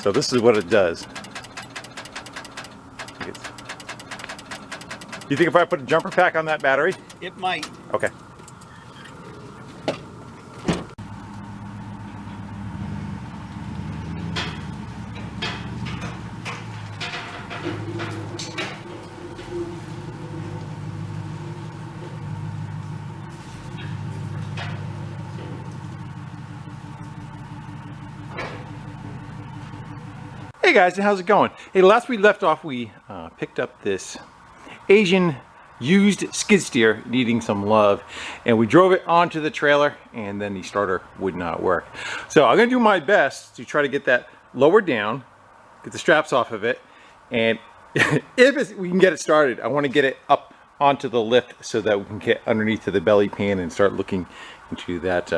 So this is what it does. You think if I put a jumper pack on that battery? It might. Okay. Hey guys, how's it going? Hey, last we left off, we picked up this Asian used skid steer needing some love, and we drove it onto the trailer, and then the starter would not work. So I'm gonna do my best to try to get that lowered down, get the straps off of it, and if we can get it started, I want to get it up onto the lift so that we can get underneath to the belly pan and start looking into that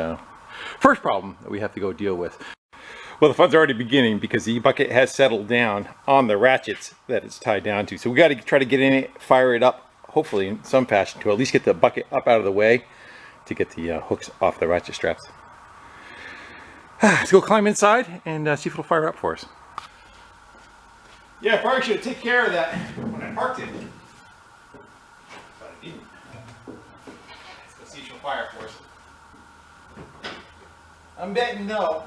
first problem that we have to go deal with. Well, the fun's already beginning because the bucket has settled down on the ratchets that it's tied down to. So we got to try to get in it, fire it up, hopefully in some fashion, to at least get the bucket up out of the way to get the hooks off the ratchet straps. Let's go climb inside and see if it'll fire up for us. Yeah, I probably should have taken care of that when I parked it. But I didn't. Let's go see if she'll fire for us. I'm betting no.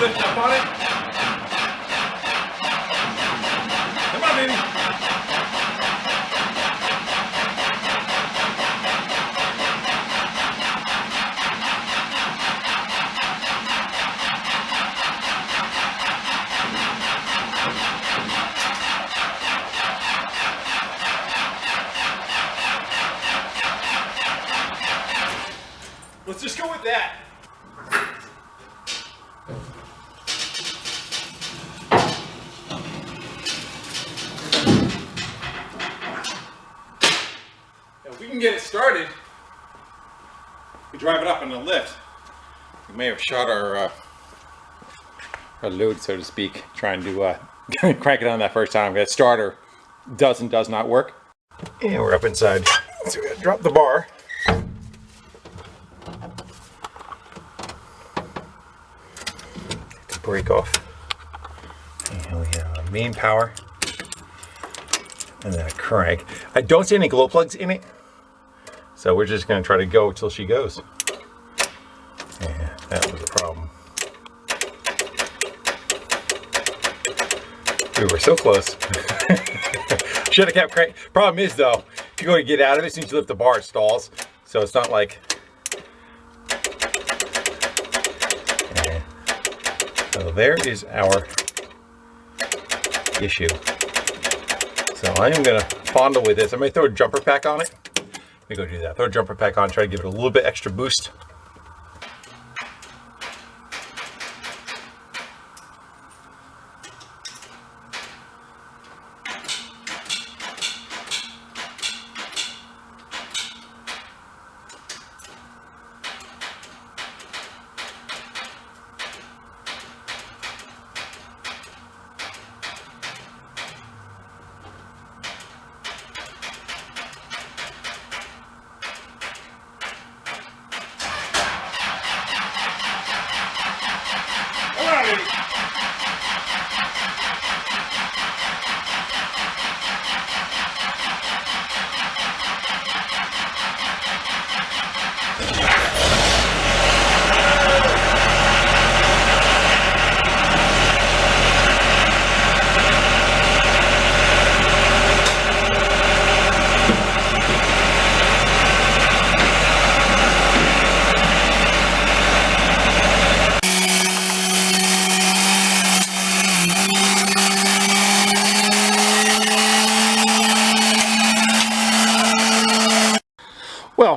Lift up on it. Come on, baby. Let's just go with that. If we can get it started, we drive it up on the lift. We may have shot our load, so to speak, trying to crank it on that first time. That starter does not work. And we're up inside. So we're gonna drop the bar. To break off. And we have main power. And then a crank. I don't see any glow plugs in it. So we're just going to try to go till she goes. Yeah, that was a problem. We were so close. Should have kept cranking. Problem is though, if you go to get out of it, as soon as you lift the bar, it stalls. So it's not like... Yeah. So there is our issue. So I am going to fondle with this. I may throw a jumper pack on it. Let me go do that. Throw a jumper pack on, try to give it a little bit extra boost.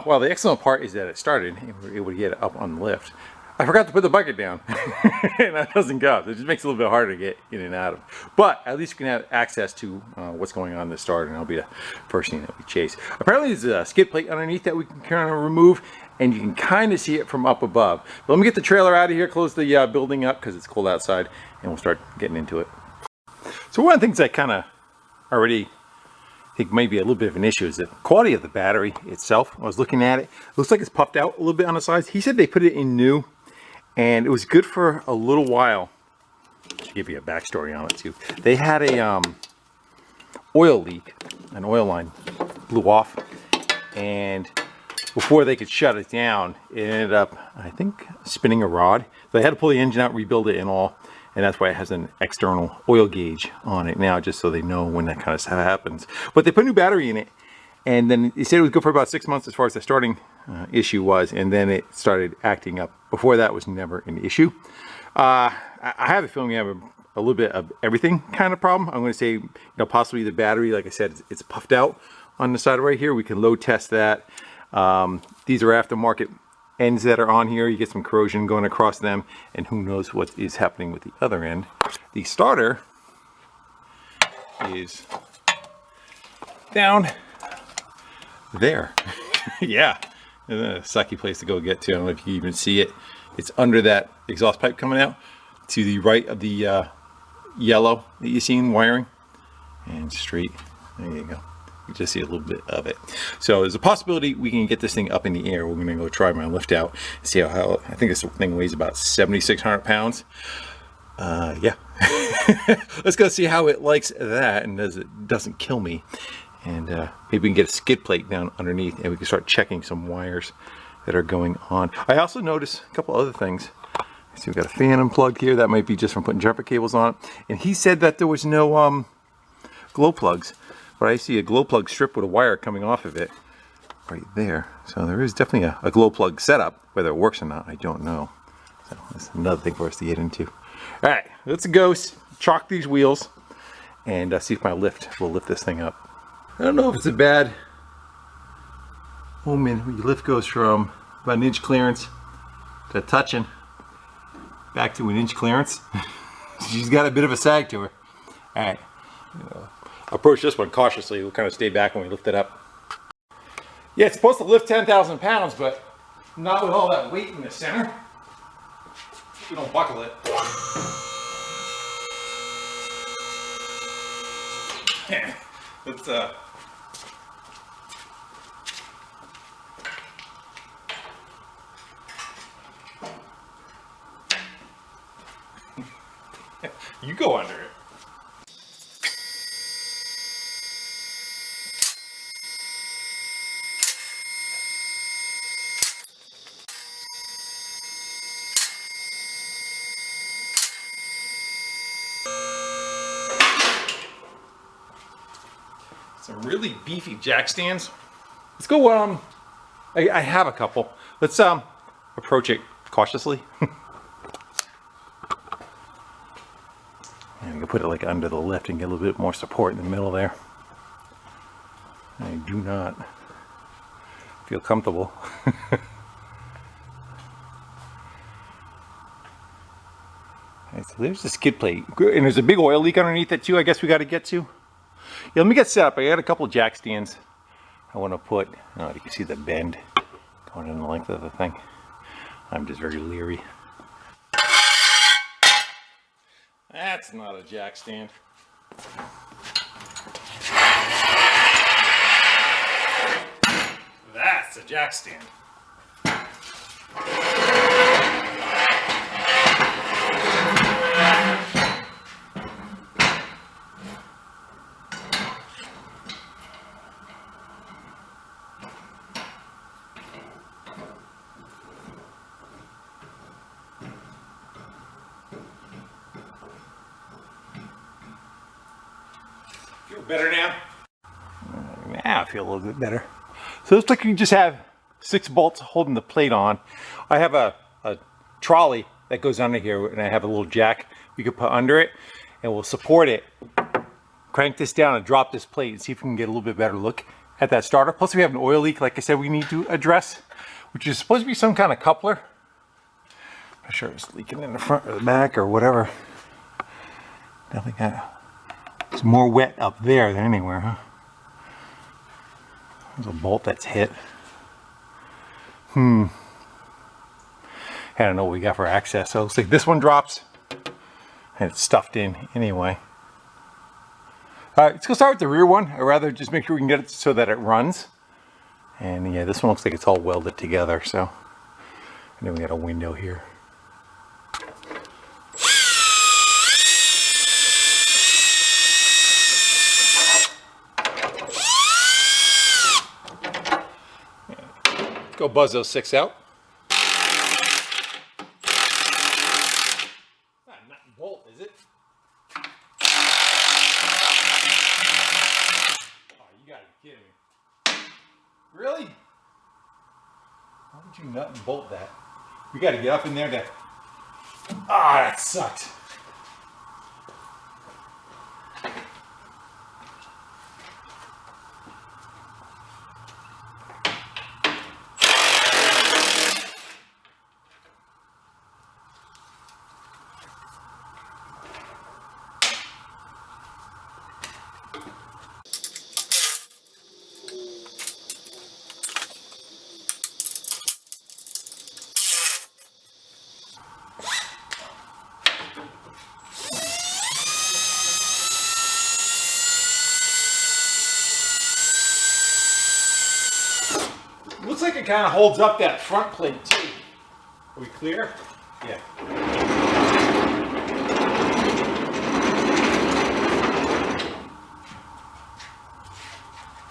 Well, the excellent part is that it started and we were able to get it up on the lift. I forgot to put the bucket down, and that doesn't go. It just makes it a little bit harder to get in and out of. But at least we can have access to what's going on in the starter, and that'll be the first thing that we chase. Apparently there's a skid plate underneath that we can kind of remove, and you can kind of see it from up above. But let me get the trailer out of here, close the building up because it's cold outside, and we'll start getting into it. So one of the things I kind of already think might be a little bit of an issue is the quality of the battery itself. I was looking at it. It looks like it's puffed out a little bit on the sides. He said they put it in new, and it was good for a little while. To give you a backstory on it too. They had a oil leak. An oil line blew off, and before they could shut it down, it ended up, I think, spinning a rod. They had to pull the engine out, rebuild it and all. And that's why it has an external oil gauge on it now, just so they know when that kind of stuff happens. But they put a new battery in it, and then they said it was good for about 6 months as far as the starting issue was, and then it started acting up. Before that was never an issue. I have a feeling we have a little bit of everything kind of problem. I'm going to say, you know, possibly the battery, like I said, it's puffed out on the side right here. We can load test that. These are aftermarket ends that are on here. You get some corrosion going across them, and who knows what is happening with the other end. The starter is down there. Yeah, a sucky place to go get to. I don't know if you even see it. It's under that exhaust pipe coming out to the right of the yellow that you see in wiring, and straight. There you go. You just see a little bit of it. So there's a possibility we can get this thing up in the air. We're going to go try my lift out, see how I think this thing weighs about 7,600 pounds. Yeah. Let's go see how it likes that and doesn't kill me. And maybe we can get a skid plate down underneath, and we can start checking some wires that are going on. I also noticed a couple other things. See, we've got a fan unplugged here. That might be just from putting jumper cables on it. And he said that there was no glow plugs. But I see a glow plug strip with a wire coming off of it right there. So there is definitely a glow plug setup. Whether it works or not, I don't know. So that's another thing for us to get into. All right, let's go chalk these wheels and see if my lift will lift this thing up. I don't know if it's a bad omen when your lift goes from about an inch clearance to touching back to an inch clearance. She's got a bit of a sag to her. All right. Approach this one cautiously. We'll kind of stay back when we lift it up. Yeah, it's supposed to lift 10,000 pounds, but not with all that weight in the center. If we don't buckle it. Yeah, let's you go under it. Some really beefy jack stands. Let's go, I have a couple. Let's approach it cautiously. And we can put it like under the lift and get a little bit more support in the middle there. I do not feel comfortable. Right, so there's the skid plate. And there's a big oil leak underneath it too, I guess we got to get to. Yeah, let me get set up. I got a couple of jack stands I want to put. Oh, you can see the bend going in the length of the thing. I'm just very leery. That's not a jack stand. That's a jack stand. Feel better now? Yeah, I feel a little bit better. So it looks like you just have 6 bolts holding the plate on. I have a trolley that goes under here, and I have a little jack we could put under it, and we'll support it. Crank this down and drop this plate and see if we can get a little bit better look at that starter. Plus we have an oil leak, like I said, we need to address, which is supposed to be some kind of coupler. I'm sure it's leaking in the front or the back or whatever. Definitely got, it's more wet up there than anywhere, huh? There's a bolt that's hit. I don't know what we got for access. So it looks like this one drops and it's stuffed in anyway. All right, let's go start with the rear one. I'd rather just make sure we can get it so that it runs. And yeah, this one looks like it's all welded together. So, and then we got a window here. Go buzz those 6 out. Not a nut and bolt, is it? Oh, you gotta be kidding me. Really? Why would you nut and bolt that? We gotta get up in there to... Ah, that sucks. Looks like it kind of holds up that front plate too. Are we clear? Yeah.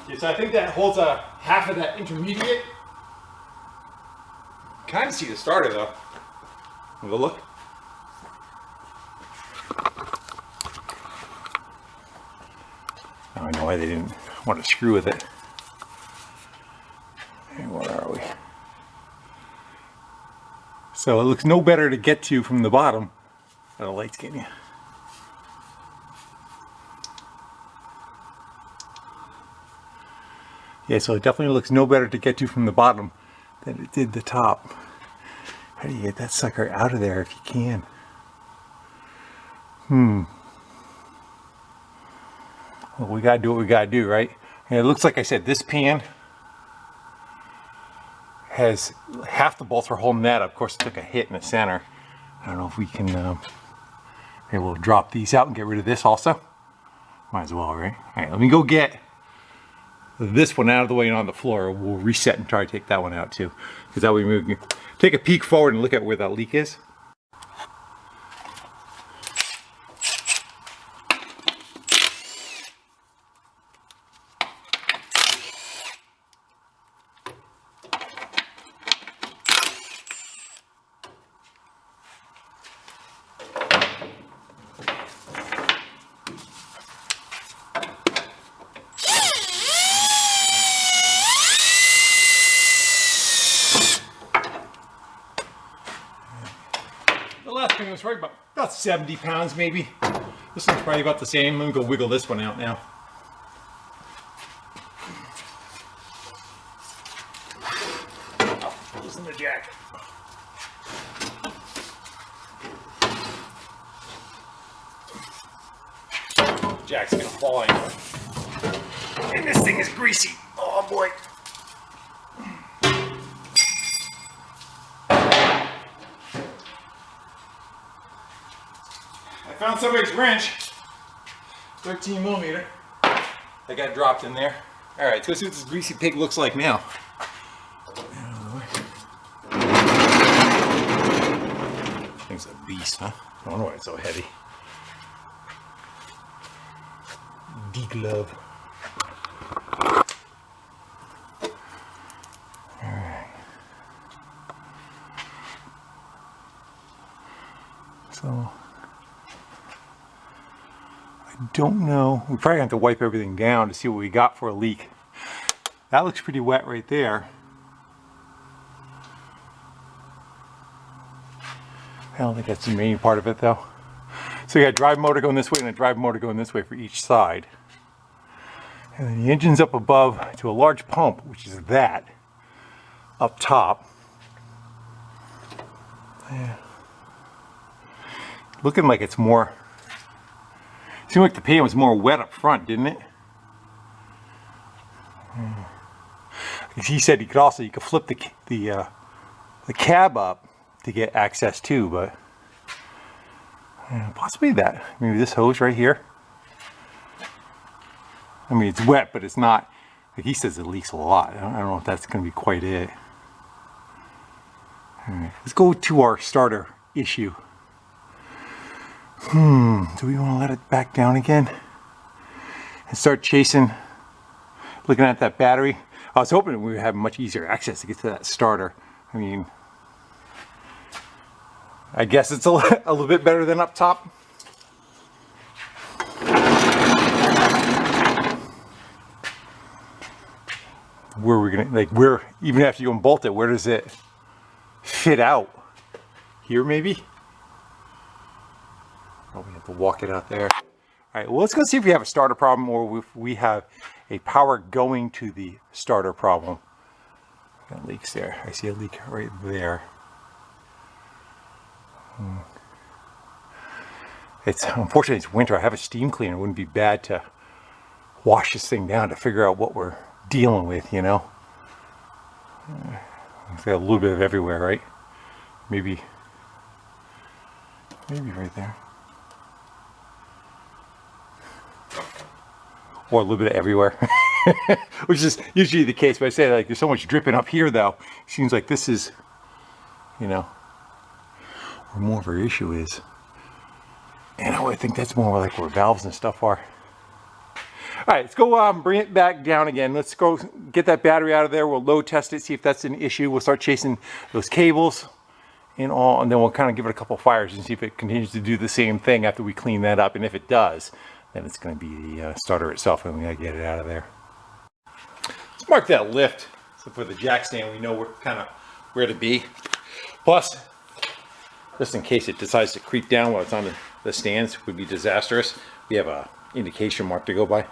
Yeah, so I think that holds half of that intermediate. Kind of see the starter though. Have a look. I don't know why they didn't want to screw with it. Where are we? So it looks no better to get to from the bottom. Oh, the light's getting you. Yeah, so it definitely looks no better to get to from the bottom than it did the top. How do you get that sucker out of there if you can? Well, we gotta do what we gotta do, right? And it looks like I said, this pan has half the bolts are holding that up. Of course, it took a hit in the center. I don't know if we can maybe we'll drop these out and get rid of this also. Might as well, right? All right, let me go get this one out of the way and on the floor. We'll reset and try to take that one out too, because that way we can take a peek forward and look at where that leak is. The last thing was right about 70 pounds maybe. This one's probably about the same. Let me go wiggle this one out now. Loosen the jack. Jack's gonna fall anyway. And this thing is greasy. Oh boy. I found somebody's wrench, 13 millimeter. I got dropped in there. All right, let's go see what this greasy pig looks like now. Thing's a beast, huh? I don't know why it's so heavy. D-glove. All right. So. I don't know. We probably have to wipe everything down to see what we got for a leak. That looks pretty wet right there. I don't think that's the main part of it though. So you got a drive motor going this way and a drive motor going this way for each side. And then the engine's up above to a large pump, which is that, up top. Yeah. looking like it's more, seemed like the pan was more wet up front, didn't it? He said you could flip the cab up to get access too, but possibly that. Maybe this hose right here. I mean, it's wet, but it's not, like he says it leaks a lot. I don't know if that's going to be quite it. All right, let's go to our starter issue. Do we want to let it back down again and start chasing, looking at that battery? I was hoping we would have much easier access to get to that starter. I mean, I guess it's a little bit better than up top. Where we're gonna, like, where, even after you unbolt it, where does it fit out? Here maybe? Probably have to walk it out there. All right, well, let's go see if we have a starter problem or if we have a power going to the starter problem. Got leaks there. I see a leak right there. It's unfortunately it's winter. I have a steam cleaner. It wouldn't be bad to wash this thing down to figure out what we're dealing with, you know. It's got a little bit of everywhere, right? Maybe right there. Or a little bit of everywhere. Which is usually the case, but I say, like, there's so much dripping up here though. Seems like this is, you know, where more of our issue is. And I think that's more like where valves and stuff are. All right, let's go bring it back down again. Let's go get that battery out of there. We'll load test it, see if that's an issue. We'll start chasing those cables and all, and then we'll kind of give it a couple fires and see if it continues to do the same thing after we clean that up. And if it does, then it's going to be the starter itself, and we got to get it out of there. Let's mark that lift. So for the jack stand, we know where to be. Plus, just in case it decides to creep down while it's on the stands, would be disastrous. We have a indication mark to go by.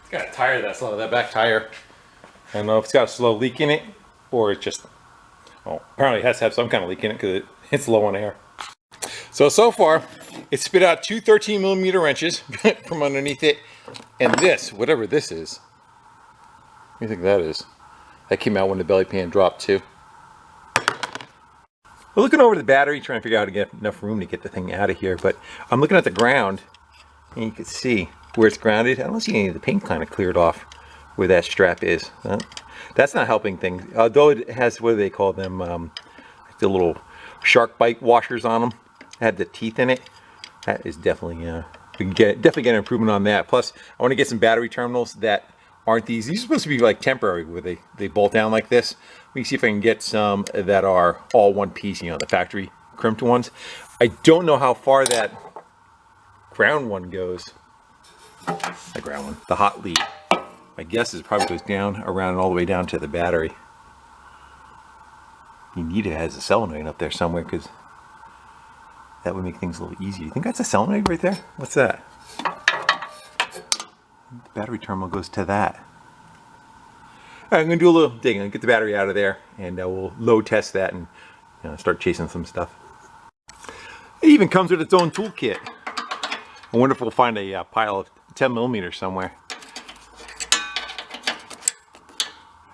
It's got a tire that's slow, that back tire. I don't know if it's got a slow leak in it or it's just, oh, apparently it has to have some kind of leak in it because it's low on air. So far, it spit out two 13mm wrenches from underneath it, and this, whatever this is, what do you think that is? That came out when the belly pan dropped too. We're looking over the battery, trying to figure out how to get enough room to get the thing out of here, but I'm looking at the ground, and you can see where it's grounded. I don't see any of the paint kind of cleared off where that strap is. That's not helping things, although it has, what do they call them, like the little shark bite washers on them. Had the teeth in it. That is definitely, we can definitely get an improvement on that. Plus, I want to get some battery terminals that aren't these. These are supposed to be like temporary, where they bolt down like this. Let me see if I can get some that are all one piece, you know, the factory crimped ones. I don't know how far that ground one goes. The ground one, the hot lead. My guess is it probably goes down, around, and all the way down to the battery. You need it as a solenoid up there somewhere, because that would make things a little easier. You think that's a solenoid right there? What's that? The battery terminal goes to that. All right, I'm gonna do a little digging, get the battery out of there, and we'll load test that and start chasing some stuff. It even comes with its own toolkit. I wonder if we'll find a pile of 10mm somewhere.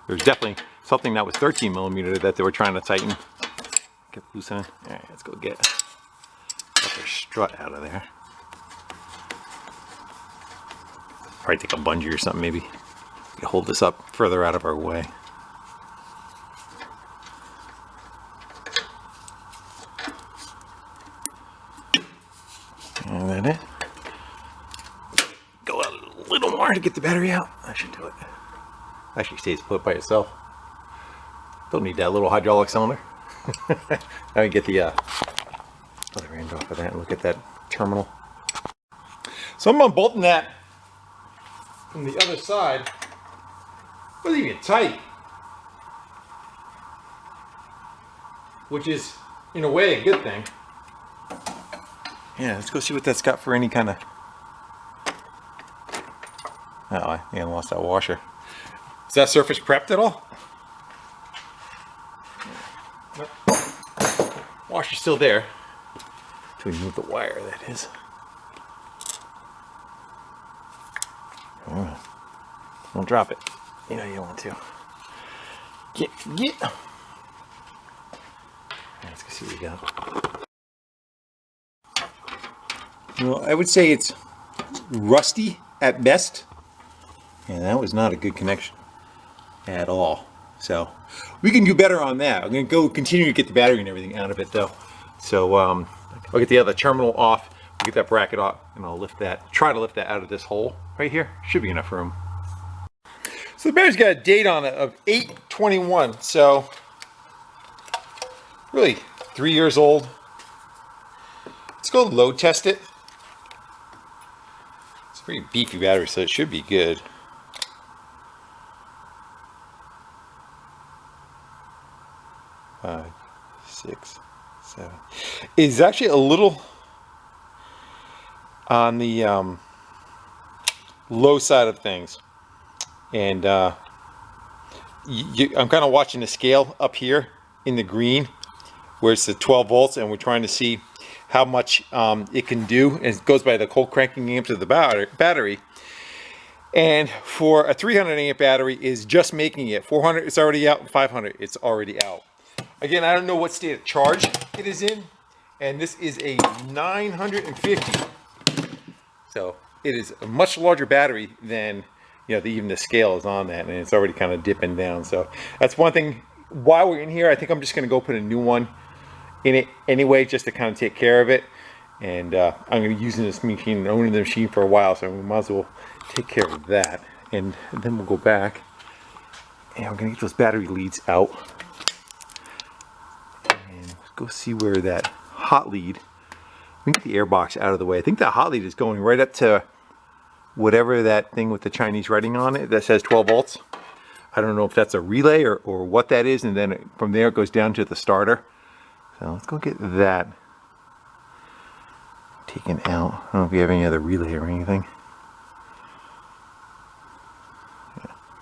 There's definitely something that was 13mm that they were trying to tighten. Get loose on. All right, let's go get their strut out of there. Probably take a bungee or something, maybe. Hold this up further out of our way. And then it. Go out a little more to get the battery out. That should do it. Actually stays put by itself. Don't need that little hydraulic cylinder. Let me get the other end off of that and look at that terminal. So I'm unbolting that from the other side. It wasn't even tight, which is in a way a good thing. Yeah, let's go see what that's got for any kind of Oh, I lost that washer. Is that surface prepped at all? Nope. Washer's still there. Until we move the wire, that is. Don't drop it. You know you don't want to. Get. Let's go see what we got. Well, I would say it's rusty at best. And that was not a good connection at all. So we can do better on that. I'm going to go continue to get the battery and everything out of it though. So I'll get the other terminal off, we'll get that bracket off, and I'll lift that, try to lift that out of this hole right here. Should be enough room. So the battery's got a date on it of 8/21. So really 3 years old. Let's go load test it. It's a pretty beefy battery, so it should be good. Five, 6, 7. It's actually a little on the low side of things, and I'm kind of watching the scale up here in the green where it's the 12 volts, and we're trying to see how much it can do, and it goes by the cold cranking amps of the battery. And for a 300 amp battery is just making it 400, it's already out, 500, it's already out. Again, I don't know what state of charge it is in, and this is a 950. So it is a much larger battery than, you know, even the scale is on that, and it's already kind of dipping down. So that's one thing. While we're in here, I think I'm just going to go put a new one in it anyway, just to kind of take care of it. And I'm going to be using this machine and owning the machine for a while, so we might as well take care of that. And then we'll go back, and we're going to get those battery leads out. Go see where that hot lead, we can get the air box out of the way. I think that hot lead is going right up to whatever that thing with the Chinese writing on it that says 12 volts. I don't know if that's a relay or what that is, and then from there it goes down to the starter. So let's go get that taken out. I don't know if we have any other relay or anything.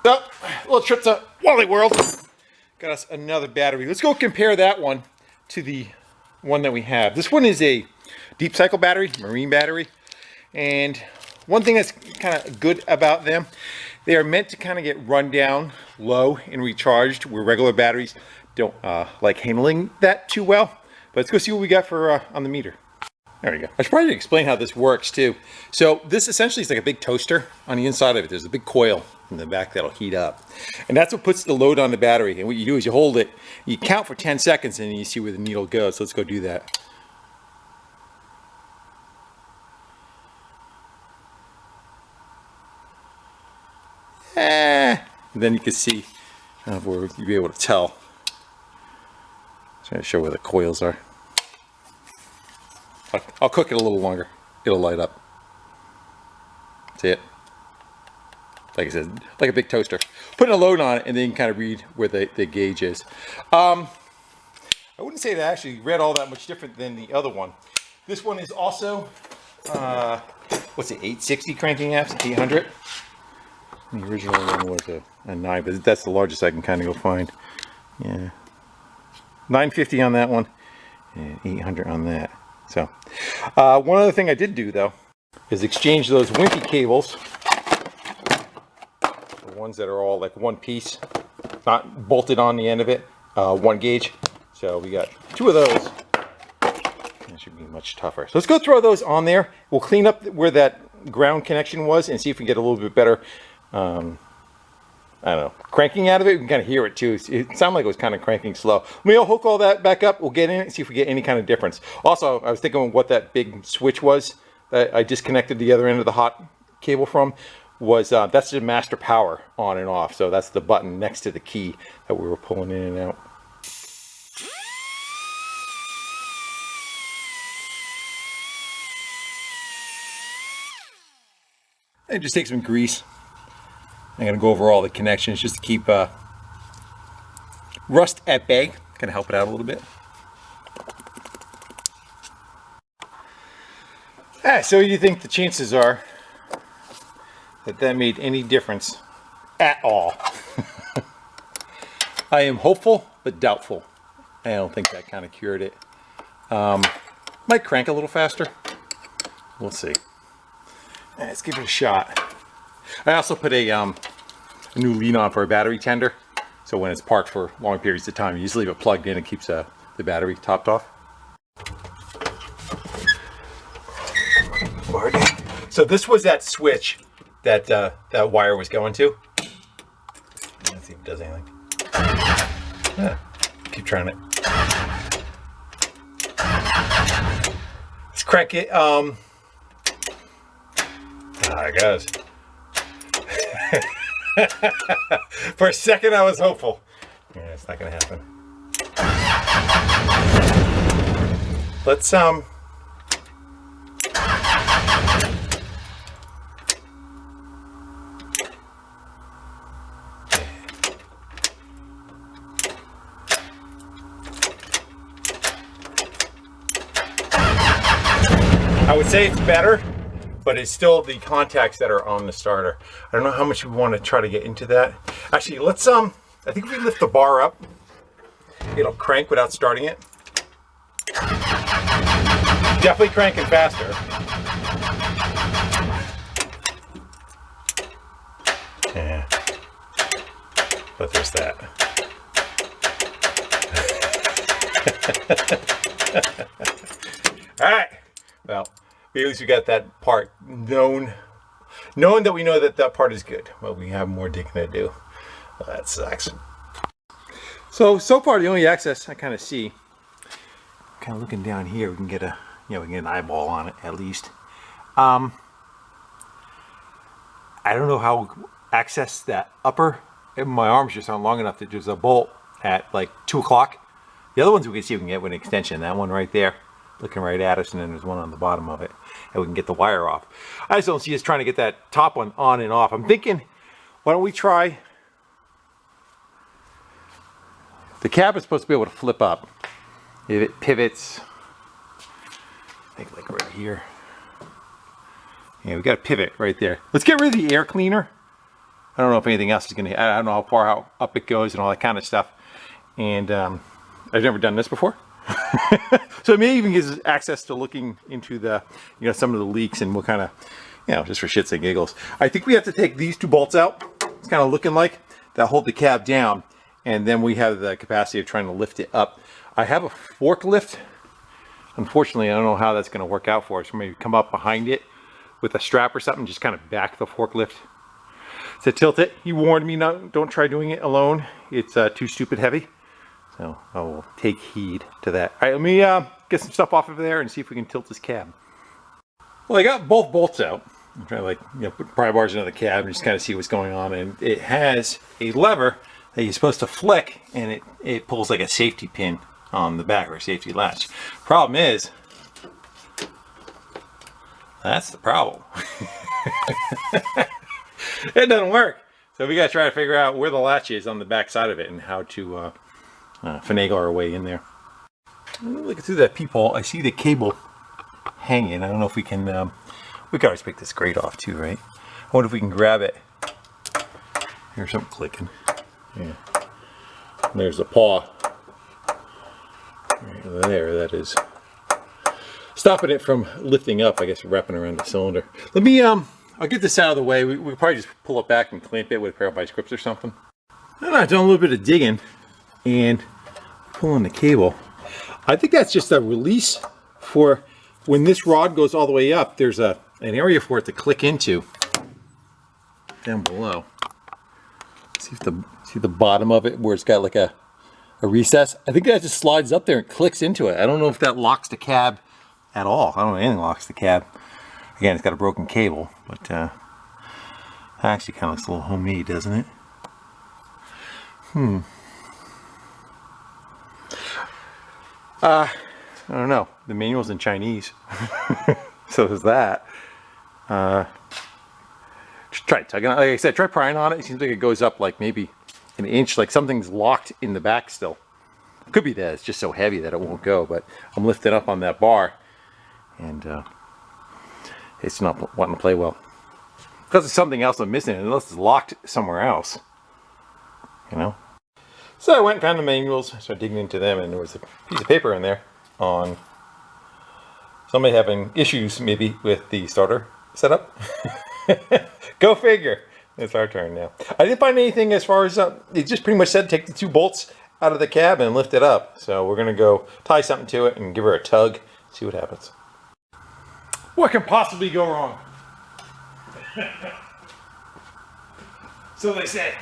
So, little trip to Wally World. Got us another battery. Let's go compare that one to the one that we have. This one is a deep cycle battery, marine battery, and one thing that's kind of good about them, they are meant to kind of get run down low and recharged, where regular batteries don't like handling that too well. But let's go see what we got for on the meter. There we go. I should probably explain how this works too. So this essentially is like a big toaster. On the inside of it, there's a big coil in the back that'll heat up. And that's what puts the load on the battery. And what you do is you hold it, you count for 10 seconds, and then you see where the needle goes. So let's go do that. And then you can see where you'll be able to tell. Trying to show where the coils are. I'll cook it a little longer. It'll light up. See it? Like I said, like a big toaster. Putting a load on it, and then you can kind of read where the gauge is. I wouldn't say that actually read all that much different than the other one. This one is also, what's it, 860 cranking amps, 800. The original one was a 9, but that's the largest I can kind of go find. Yeah. 950 on that one, and 800 on that. So, one other thing I did do though, is exchange those wimpy cables, the ones that are all like one piece, not bolted on the end of it, 1 gauge. So we got 2 of those. That should be much tougher. So let's go throw those on there. We'll clean up where that ground connection was and see if we can get a little bit better, I don't know, cranking out of it. We can kind of hear it too. It sounded like it was kind of cranking slow. We'll hook all that back up. We'll get in it and see if we get any kind of difference. Also, I was thinking of what that big switch was that I disconnected the other end of the hot cable from. Was that's the master power on and off. So that's the button next to the key that we were pulling in and out. And just take some grease. I'm going to go over all the connections just to keep rust at bay. Kind of help it out a little bit. So what do you think the chances are that made any difference at all. I am hopeful, but doubtful. I don't think that kind of cured it. Might crank a little faster. We'll see. Let's give it a shot. I also put a new lead on for a battery tender. So when it's parked for long periods of time, you just leave it plugged in and keeps the battery topped off. So this was that switch that that wire was going to. Let's see if it does anything. Yeah, keep trying it. Let's crank it. There it goes. For a second I was hopeful. Yeah, it's not gonna happen. Let's I would say it's better, but it's still the contacts that are on the starter. I don't know how much we want to try to get into that. Actually, let's I think if we lift the bar up, it'll crank without starting it. Definitely cranking faster. Yeah. But there's that. All right. Well, at least we got that part knowing that we know that that part is good. Well, we have more digging to do. Well, that sucks. So far the only access I kind of see, kind of looking down here, we can get a, we can get an eyeball on it at least. I don't know how access that upper. My arms just aren't long enough that there's a bolt at like 2 o'clock. The other ones we can see if we can get with an extension. That one right there, looking right at us, and then there's one on the bottom of it, and we can get the wire off. I just don't see us trying to get that top one on and off. I'm thinking, why don't we try? The cab is supposed to be able to flip up. If it pivots, I think like right here. Yeah, we got a pivot right there. Let's get rid of the air cleaner. I don't know if anything else is gonna, I don't know how far up it goes and all that kind of stuff. And I've never done this before. So it may even give us access to looking into the, some of the leaks, and we'll kind of, just for shits and giggles. I think we have to take these 2 bolts out. It's kind of looking like that hold the cab down, and then we have the capacity of trying to lift it up. I have a forklift. Unfortunately, I don't know how that's going to work out for us. Maybe come up behind it with a strap or something, just kind of back the forklift to tilt it. He warned me, don't try doing it alone. It's too stupid heavy. So I will take heed to that. All right, let me get some stuff off of there and see if we can tilt this cab. Well, I got both bolts out. I'm trying to put pry bars into the cab and just kind of see what's going on. And it has a lever that you're supposed to flick, and it pulls like a safety pin on the back, or a safety latch. Problem is, that's the problem. It doesn't work. So we got to try to figure out where the latch is on the back side of it and how to finagle our way in there. Looking through that peephole, I see the cable hanging. I don't know if we can, we can always pick this grate off too, right? I wonder if we can grab it. Here's something clicking. Yeah. And there's the paw. Right there, that is stopping it from lifting up, I guess, wrapping around the cylinder. Let me, I'll get this out of the way. We could probably just pull it back and clamp it with a pair of vice grips or something. I've done a little bit of digging and pulling the cable. I think that's just a release for when this rod goes all the way up. There's an area for it to click into down below. See the bottom of it where it's got like a recess. I think that just slides up there and clicks into it. I don't know if that locks the cab at all. I don't know if anything locks the cab. Again, it's got a broken cable, but that actually kind of looks a little homemade, doesn't it? I don't know. The manual's in Chinese. So there's that. Just try tugging on it. Like I said, try prying on it. It seems like it goes up like maybe an inch, like something's locked in the back still. Could be that it's just so heavy that it won't go, but I'm lifting up on that bar and it's not wanting to play well. Because there's something else I'm missing, unless it's locked somewhere else. You know? So I went and found the manuals, started digging into them, and there was a piece of paper in there on somebody having issues maybe with the starter setup. Go figure. It's our turn now. I didn't find anything as far as, it just pretty much said take the 2 bolts out of the cab and lift it up. So we're going to go tie something to it and give her a tug, see what happens. What can possibly go wrong? So they say.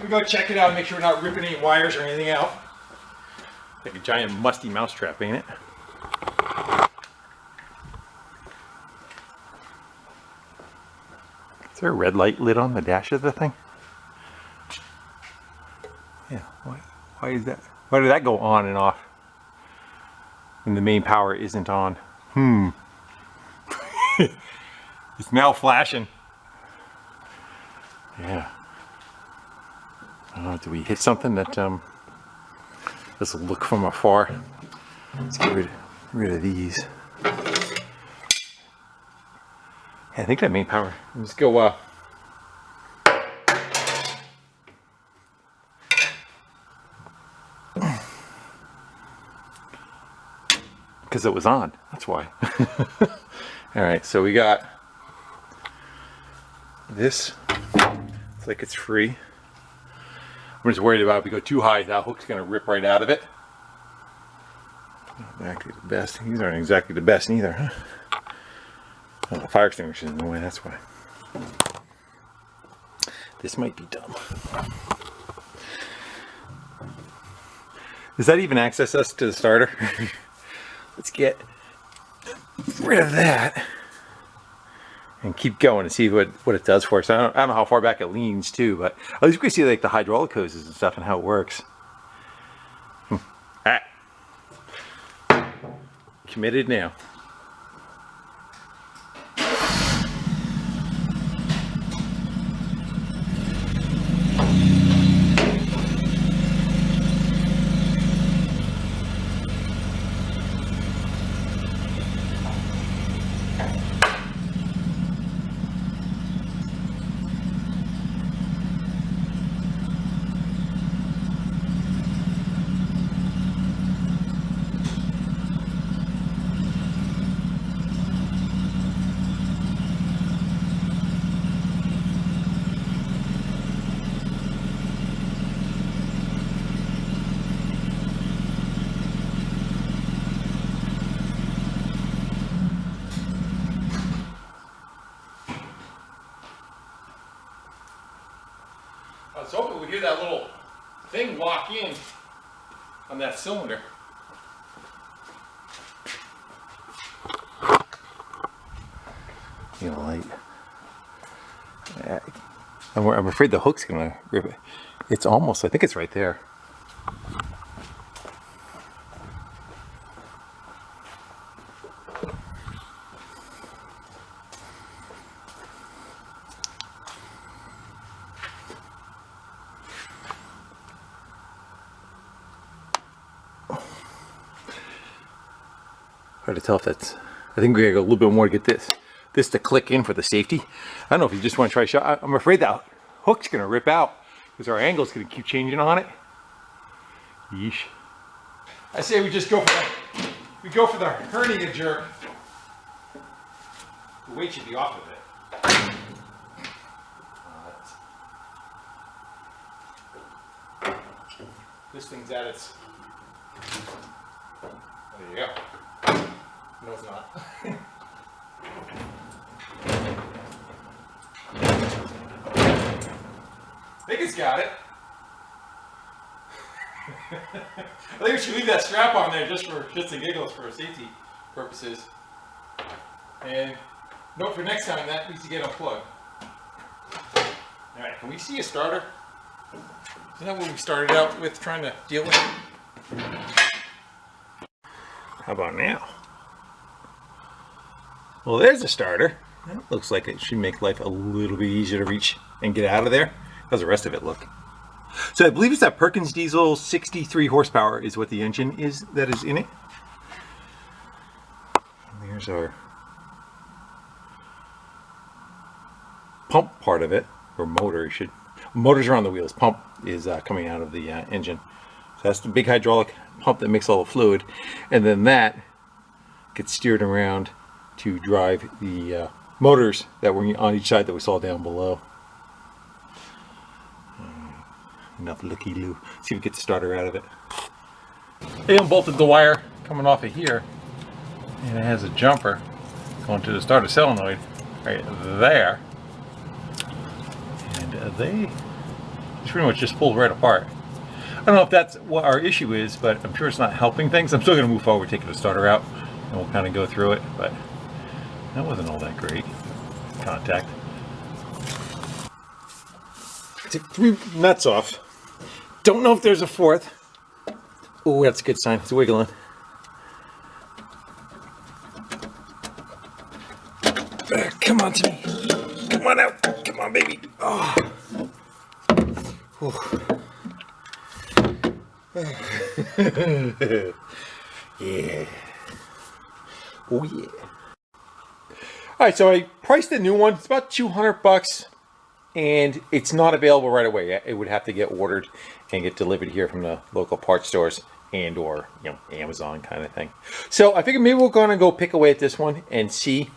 Go check it out, make sure we're not ripping any wires or anything out. Like a giant musty mousetrap, ain't it? Is there a red light lit on the dash of the thing? Yeah, why is that? Why did that go on and off when the main power isn't on? It's now flashing. Yeah. Do we hit something that does look from afar? Let's get rid of these. Yeah, I think that main power. Let's go. Because it was on. That's why. All right, so we got this. It's like it's free. I'm just worried about if we go too high, that hook's going to rip right out of it. Not exactly the best. These aren't exactly the best either, huh? Oh, the fire extinguisher's in the way, that's why. This might be dumb. Does that even access us to the starter? Let's get rid of that and keep going and see what it does for us. I don't know how far back it leans too, but at least we can see like the hydraulic hoses and stuff and how it works. Ah. Committed now. I was hoping we'd hear that little thing lock in on that cylinder. You know, light. I'm afraid the hook's gonna rip it. It's almost, I think it's right there. Hard to tell if that's, I think we gotta go a little bit more to get this to click in for the safety. I don't know if you just want to try a shot. I'm afraid that hook's gonna rip out because our angle's gonna keep changing on it. Yeesh. I say we just go for the hernia jerk. The weight should be off of it. This thing's at its, there you go. No, it's not. I think it's got it. I think we should leave that strap on there just for shits and giggles for safety purposes. And note for next time that needs to get unplugged. Alright, can we see a starter? Isn't that what we started out with trying to deal with? How about now? Well, there's a starter. That looks like it should make life a little bit easier to reach and get out of there. How's the rest of it look? So I believe it's that Perkins diesel, 63 horsepower is what the engine is that is in it. And there's our pump part of it, or motor. Motors are on the wheels. Pump is coming out of the engine. So that's the big hydraulic pump that makes all the fluid, and then that gets steered around to drive the motors that were on each side that we saw down below. Enough looky-loo. See if we get the starter out of it. They unbolted the wire coming off of here, and it has a jumper going to the starter solenoid right there. And they pretty much just pulled right apart. I don't know if that's what our issue is, but I'm sure it's not helping things. I'm still going to move forward, taking the starter out, and we'll kind of go through it, but that wasn't all that great contact. I took 3 nuts off. Don't know if there's a 4th. Oh, that's a good sign. It's wiggling. Come on, Timmy. Come on out. Come on, baby. Oh. Yeah. Oh yeah. Alright, so I priced the new one. It's about $200 and it's not available right away. It would have to get ordered and get delivered here from the local parts stores and or Amazon kind of thing. So I figured maybe we're gonna go pick away at this one and see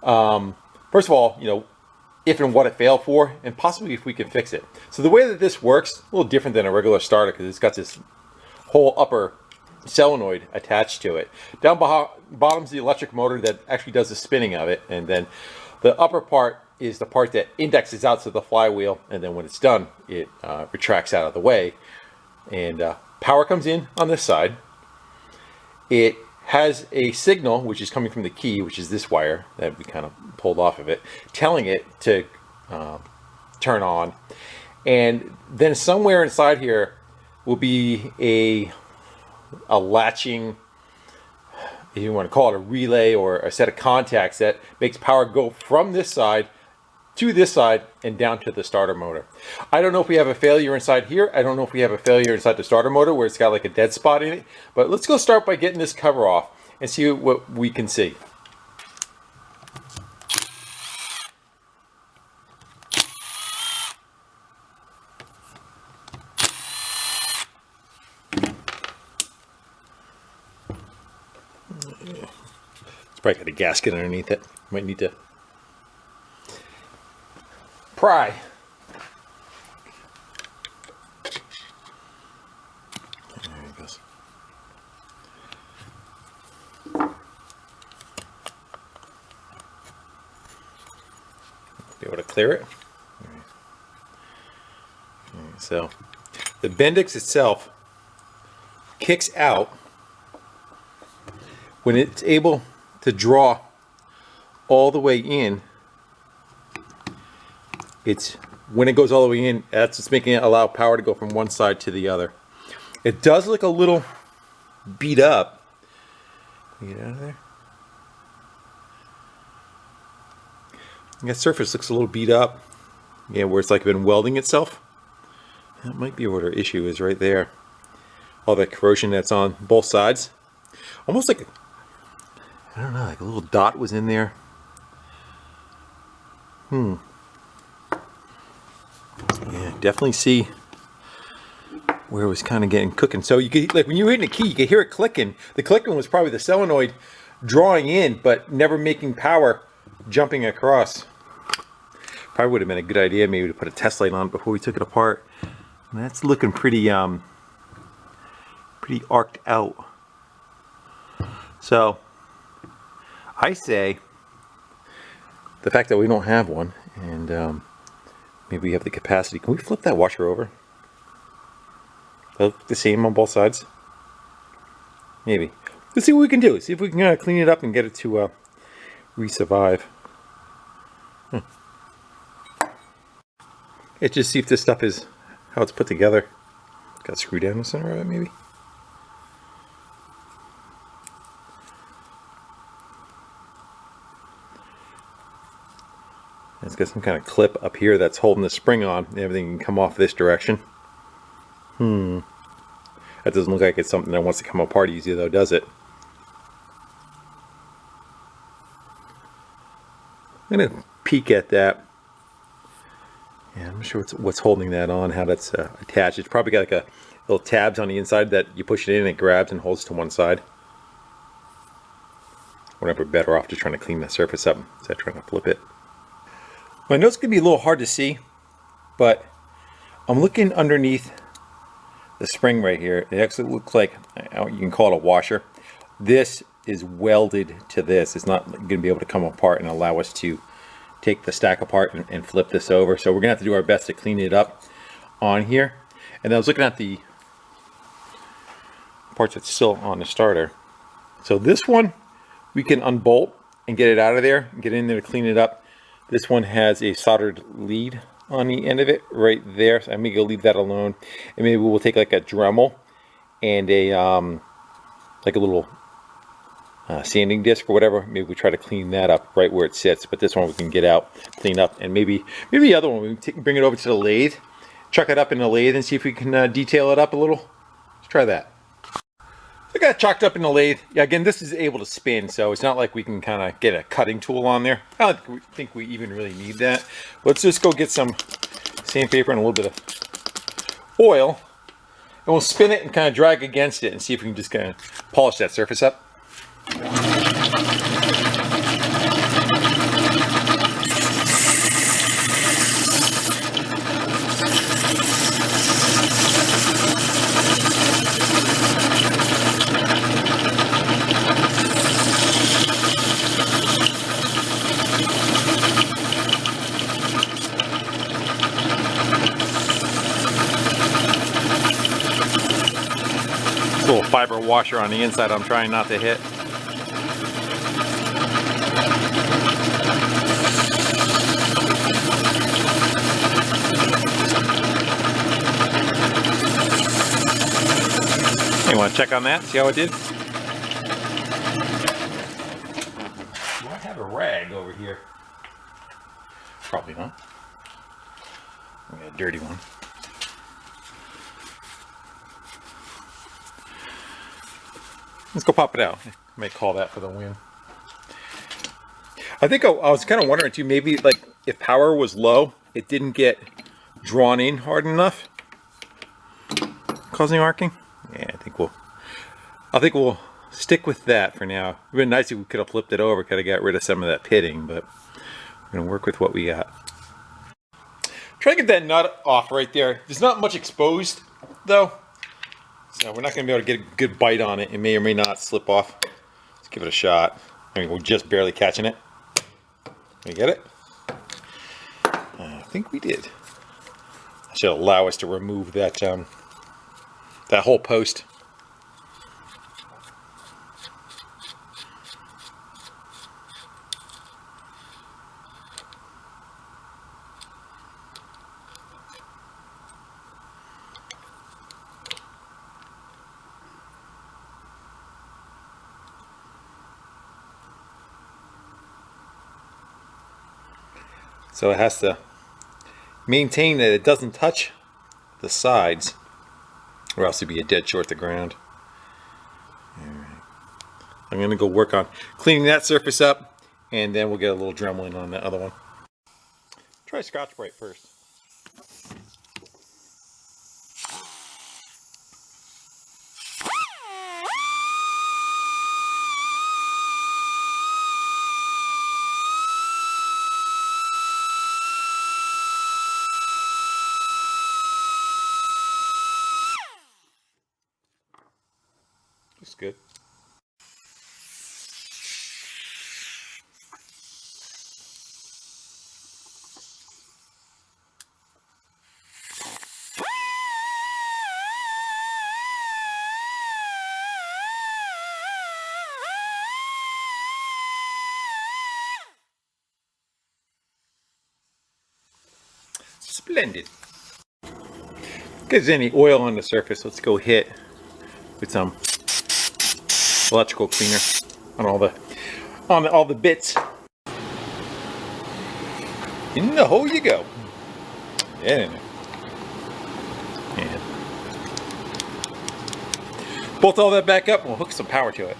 first of all, if and what it failed for, and possibly if we can fix it. So the way that this works, a little different than a regular starter because it's got this whole upper solenoid attached to it. Down bottom's the electric motor that actually does the spinning of it, and then the upper part is the part that indexes out to the flywheel, and then when it's done, it retracts out of the way, and power comes in on this side. It has a signal which is coming from the key, which is this wire that we kind of pulled off of it, telling it to turn on, and then somewhere inside here will be a latching, if you want to call it a relay or a set of contacts that makes power go from this side to this side and down to the starter motor. I don't know if we have a failure inside here. I don't know if we have a failure inside the starter motor where it's got like a dead spot in it, but let's go start by getting this cover off and see what we can see. It's probably got a gasket underneath it. Might need to pry. There it goes. Be able to clear it. All right, so the Bendix itself kicks out when it's able to draw all the way in. It's when it goes all the way in, that's what's making it allow power to go from one side to the other. It does look a little beat up. Get out of there. That surface looks a little beat up. Yeah, where it's like been welding itself. That might be what our issue is right there. All that corrosion that's on both sides. Almost like, I don't know, like a little dot was in there. Yeah, definitely see where it was kind of getting cooking. So you could, like when you were hitting a key, you could hear it clicking. The clicking was probably the solenoid drawing in, but never making power jumping across. Probably would have been a good idea maybe to put a test light on before we took it apart. And that's looking pretty pretty arced out. So I say the fact that we don't have one, and maybe we have the capacity. Can we flip that washer over? Look the same on both sides? Maybe. Let's see what we can do. See if we can clean it up and get it to re-survive. Let's just see if this stuff is how it's put together. Got a screw down the center of it, maybe. It's got some kind of clip up here that's holding the spring on. Everything can come off this direction. That doesn't look like it's something that wants to come apart easy though, does it? I'm going to peek at that. Yeah, I'm not sure what's holding that on, how that's attached. It's probably got like a little tabs on the inside that you push it in and it grabs and holds to one side. We're better off just trying to clean that surface up instead of trying to flip it. Well, I know it's going to be a little hard to see, but I'm looking underneath the spring right here. It actually looks like, you can call it a washer. This is welded to this. It's not going to be able to come apart and allow us to take the stack apart and flip this over. So we're going to have to do our best to clean it up on here. And I was looking at the parts that's still on the starter. So this one we can unbolt and get it out of there and get in there to clean it up. This one has a soldered lead on the end of it right there, so I'm gonna go leave that alone, and maybe we'll take like a Dremel and a like a little sanding disc or whatever. Maybe we try to clean that up right where it sits, but this one we can get out, clean up, and maybe the other one we can bring it over to the lathe, chuck it up in the lathe and see if we can detail it up a little. Let's try that. I got it chalked up in the lathe. Yeah, again, this is able to spin, so it's not like we can kind of get a cutting tool on there. I don't think we even really need that. Let's just go get some sandpaper and a little bit of oil, and we'll spin it and kind of drag against it and see if we can just kind of polish that surface up. Little fiber washer on the inside I'm trying not to hit. You want to check on that? See how it did? Do I have a rag over here? Probably not. We got a dirty one. Let's go pop it out. I may call that for the win. I think I was kind of wondering too, maybe like if power was low, it didn't get drawn in hard enough, causing arcing. Yeah, I think we'll stick with that for now. It'd been nice if we could have flipped it over, could have got rid of some of that pitting, but we're gonna work with what we got. Try to get that nut off right there. There's not much exposed though. So we're not going to be able to get a good bite on it. It may or may not slip off. Let's give it a shot. I mean, we're just barely catching it. Did we get it? I think we did. That should allow us to remove that that whole post. So it has to maintain that it doesn't touch the sides, or else it'd be a dead short to ground. All right. I'm going to go work on cleaning that surface up, and then we'll get a little Dremel in on the other one. Try Scotch-Brite first. Looks good. Splendid. If there's any oil on the surface, let's go hit with some electrical cleaner on all the bits. In the hole you go. Yeah. And bolt all that back up, we'll hook some power to it.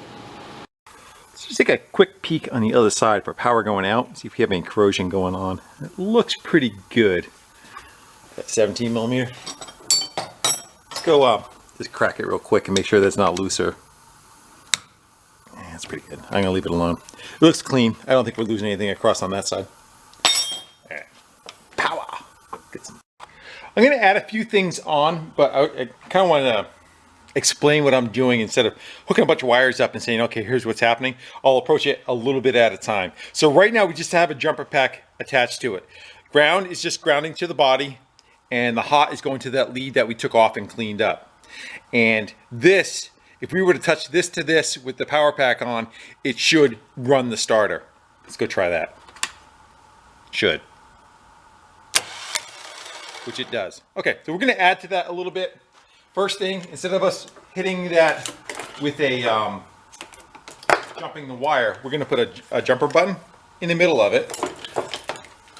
Let's just take a quick peek on the other side for power going out, see if we have any corrosion going on. It looks pretty good. That 17 millimeter. Let's go just crack it real quick and make sure that's not looser. Yeah, that's pretty good. I'm gonna leave it alone. It looks clean. I don't think we're losing anything across on that side. All right. Power. I'm gonna add a few things on, but I kind of want to explain what I'm doing instead of hooking a bunch of wires up and saying, okay, here's what's happening. I'll approach it a little bit at a time. So right now we just have a jumper pack attached to it. Ground is just grounding to the body, and the hot is going to that lead that we took off and cleaned up. And this, if we were to touch this to this with the power pack on, it should run the starter. Let's go try that. Should. Which it does. Okay, so we're gonna add to that a little bit. First thing, instead of us hitting that with a jumping the wire, we're gonna put a jumper button in the middle of it.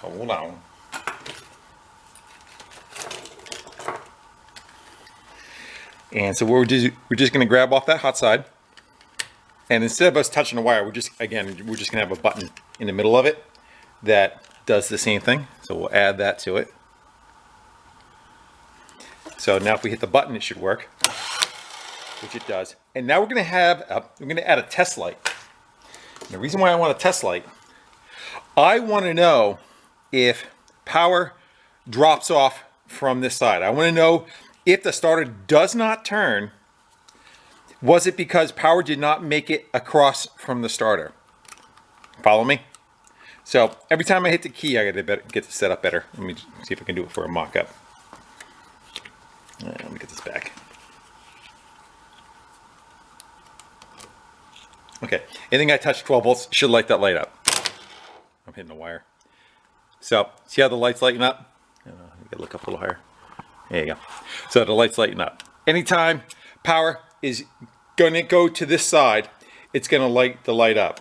Hold on. And so we're just gonna grab off that hot side, and instead of us touching the wire, we're just gonna have a button in the middle of it that does the same thing. So we'll add that to it. So now if we hit the button, it should work, which it does. And now we're gonna add a test light. And the reason why I want a test light, I wanna know if power drops off from this side. I wanna know if the starter does not turn, was it because power did not make it across from the starter? Follow me? So every time I hit the key, I gotta get this set up better. Let me see if I can do it for a mock-up. Let me get this back. Okay, anything I touch 12 volts should light that light up. I'm hitting the wire. So, see how the light's lighting up? You gotta look up a little higher. There you go. So the light's lighting up. Anytime power is gonna go to this side, it's gonna light the light up.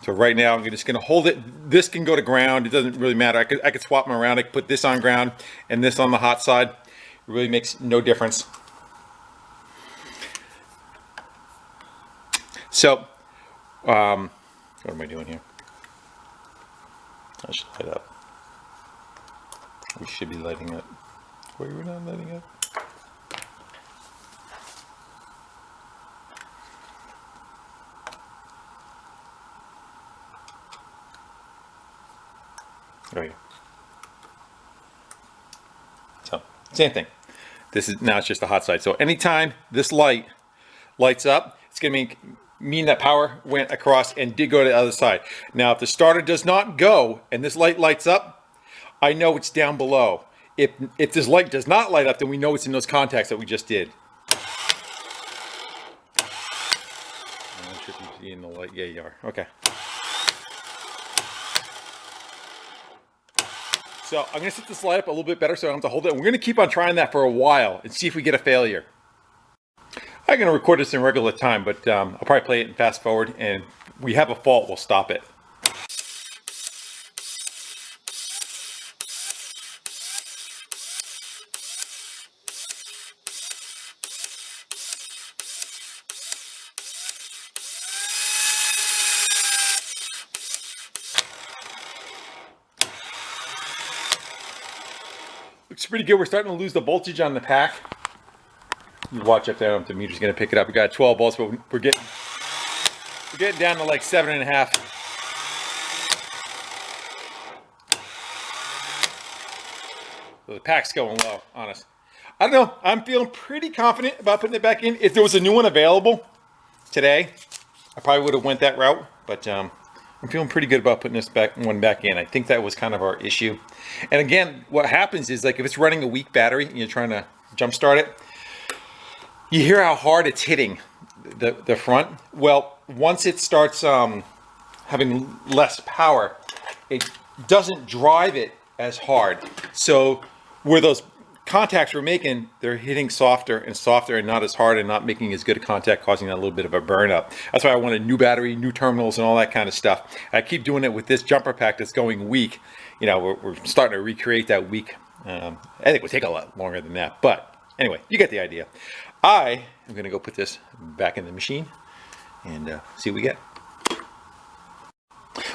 So right now, I'm just gonna hold it. This can go to ground. It doesn't really matter. I could swap them around. I could put this on ground and this on the hot side. It really makes no difference. So, what am I doing here? I should light up. We should be lighting up. Wait, we're not lighting up. Oh yeah. So same thing. This is now it's just the hot side. So anytime this light lights up, it's going to mean that power went across and did go to the other side. Now, if the starter does not go and this light lights up, I know it's down below. If this light does not light up, then we know it's in those contacts that we just did. I should be seeing the light. Yeah, you are. Okay. So I'm going to set this light up a little bit better so I don't have to hold it. We're going to keep on trying that for a while and see if we get a failure. I'm going to record this in regular time, but I'll probably play it and fast forward, and if we have a fault, we'll stop it. Looks pretty good. We're starting to lose the voltage on the pack. You watch up there. The meter's going to pick it up. We got 12 volts, but we're getting down to like 7.5. So the pack's going low, honest. I don't know. I'm feeling pretty confident about putting it back in. If there was a new one available today, I probably would have went that route, but I'm feeling pretty good about putting this one back in. I think that was kind of our issue. And again, what happens is, like, if it's running a weak battery and you're trying to jump start it, you hear how hard it's hitting the front. Well, once it starts having less power, it doesn't drive it as hard. So where those contacts we're making, they're hitting softer and softer and not as hard and not making as good a contact, causing that little bit of a burn up. That's why I wanted new battery, new terminals, and all that kind of stuff. I keep doing it with this jumper pack that's going weak. You know, we're starting to recreate that weak. I think it would take a lot longer than that, but anyway, you get the idea. I am going to go put this back in the machine and see what we get.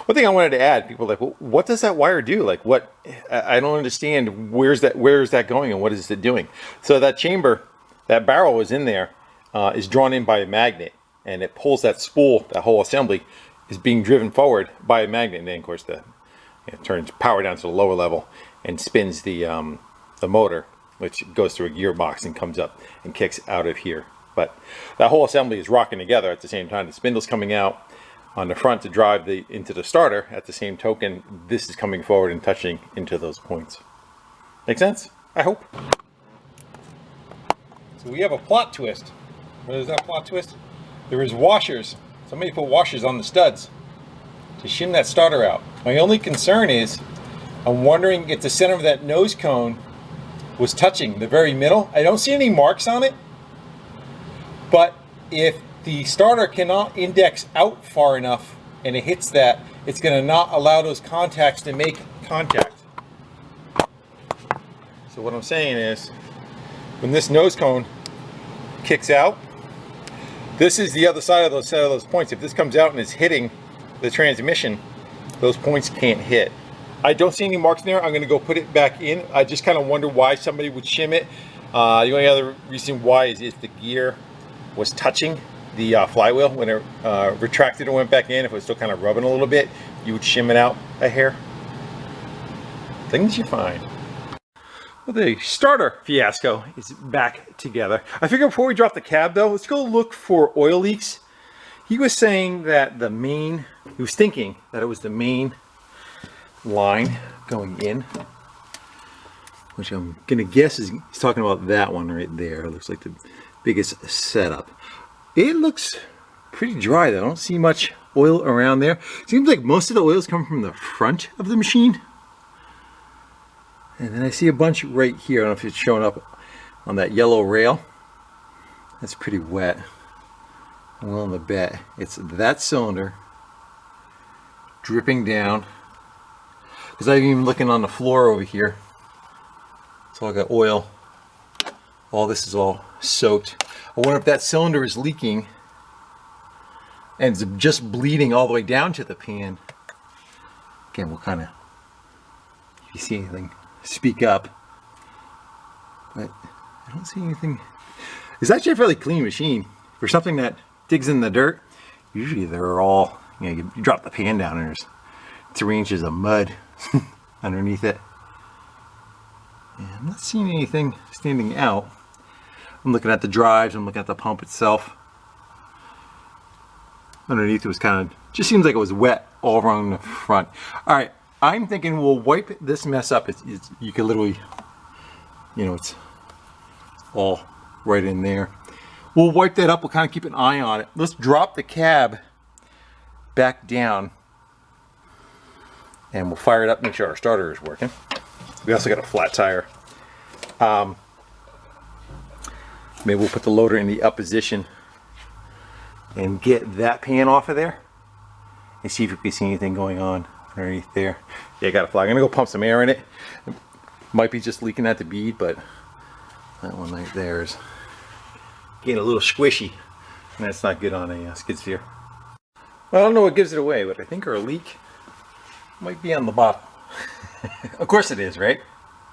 One thing I wanted to add, people are like, well, what does that wire do? Like, what? I don't understand. Where is that going, and what is it doing? So that chamber, that barrel is in there, is drawn in by a magnet, and it pulls that spool. That whole assembly is being driven forward by a magnet, and then of course it turns power down to the lower level and spins the motor, which goes through a gearbox and comes up and kicks out of here. But that whole assembly is rocking together at the same time. The spindle's coming out on the front to drive into the starter. At the same token, this is coming forward and touching into those points. Make sense? I hope. So we have a plot twist. What is that plot twist? There is washers. Somebody put washers on the studs to shim that starter out. My only concern is, I'm wondering if the center of that nose cone was touching the very middle. I don't see any marks on it, but if the starter cannot index out far enough and it hits that, it's going to not allow those contacts to make contact. So what I'm saying is, when this nose cone kicks out, this is the other side of those points. If this comes out and is hitting the transmission, those points can't hit. I don't see any marks there. I'm going to go put it back in. I just kind of wonder why somebody would shim it. The only other reason why is if the gear was touching the flywheel when it retracted and went back in. If it was still kind of rubbing a little bit, you would shim it out a hair. Things you find. Well, the starter fiasco is back together. I figured before we drop the cab though, let's go look for oil leaks. He was saying that he was thinking that it was the main line going in, which I'm gonna guess is he's talking about that one right there. It looks like the biggest setup. It looks pretty dry though. I don't see much oil around there. Seems like most of the oil is coming from the front of the machine. And then I see a bunch right here. I don't know if it's showing up on that yellow rail. That's pretty wet. I'm willing to bet it's that cylinder dripping down. Because I'm even looking on the floor over here. So I got oil. All this is all soaked. I wonder if that cylinder is leaking and it's just bleeding all the way down to the pan. Again, we'll kind of, if you see anything, speak up. But I don't see anything. It's actually a fairly clean machine. For something that digs in the dirt, usually they're all, you drop the pan down and there's 3 inches of mud underneath it. And I'm not seeing anything standing out. I'm looking at the drives, I'm looking at the pump itself. Underneath it was kind of, just seems like it was wet all around the front. All right, I'm thinking we'll wipe this mess up. You can literally, it's all right in there. We'll wipe that up, we'll kind of keep an eye on it. Let's drop the cab back down and we'll fire it up, make sure our starter is working. We also got a flat tire. Maybe we'll put the loader in the up position and get that pan off of there and see if we can see anything going on underneath there. Yeah, I got a flag. I'm gonna go pump some air in it. It might be just leaking at the bead, but that one right there is getting a little squishy, and that's not good on a skid steer. Well, I don't know what gives it away, but I think our leak might be on the bottom. Of course it is, right?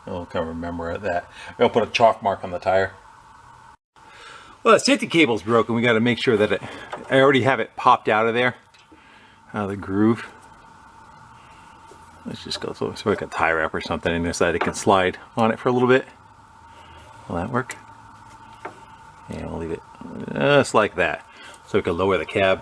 I can't remember that. I'll put a chalk mark on the tire. Well, the safety cable's broken. We got to make sure that I already have it popped out of there, out of the groove. Let's just go through like a tie wrap or something in this side. It can slide on it for a little bit. Will that work? Yeah, we'll leave it just like that, so we can lower the cab.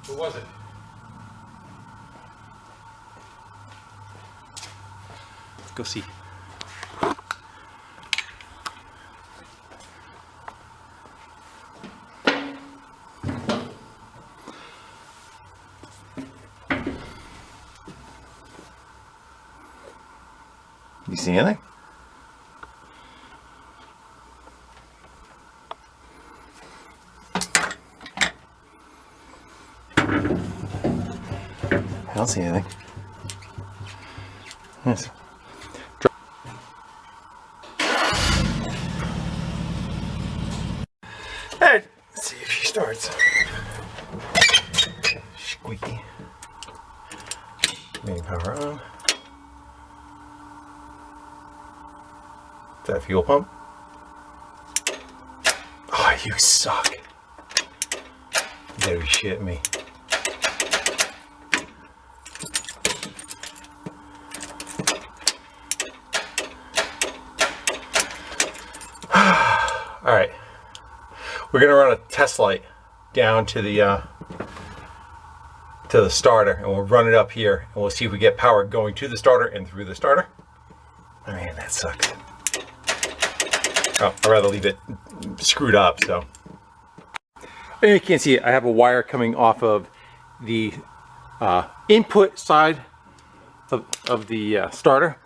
Who was it? Let's go see. You see anything? I don't see anything. Yes. Alright, let's see if she starts. Squeaky. Main power on. Is that a fuel pump? Oh, you suck. You gotta be shitting me. Alright, we're going to run a test light down to the starter, and we'll run it up here, and we'll see if we get power going to the starter and through the starter. Oh, man, that sucks. Oh, I'd rather leave it screwed up, so. And you can't see it, I have a wire coming off of the input side of the starter.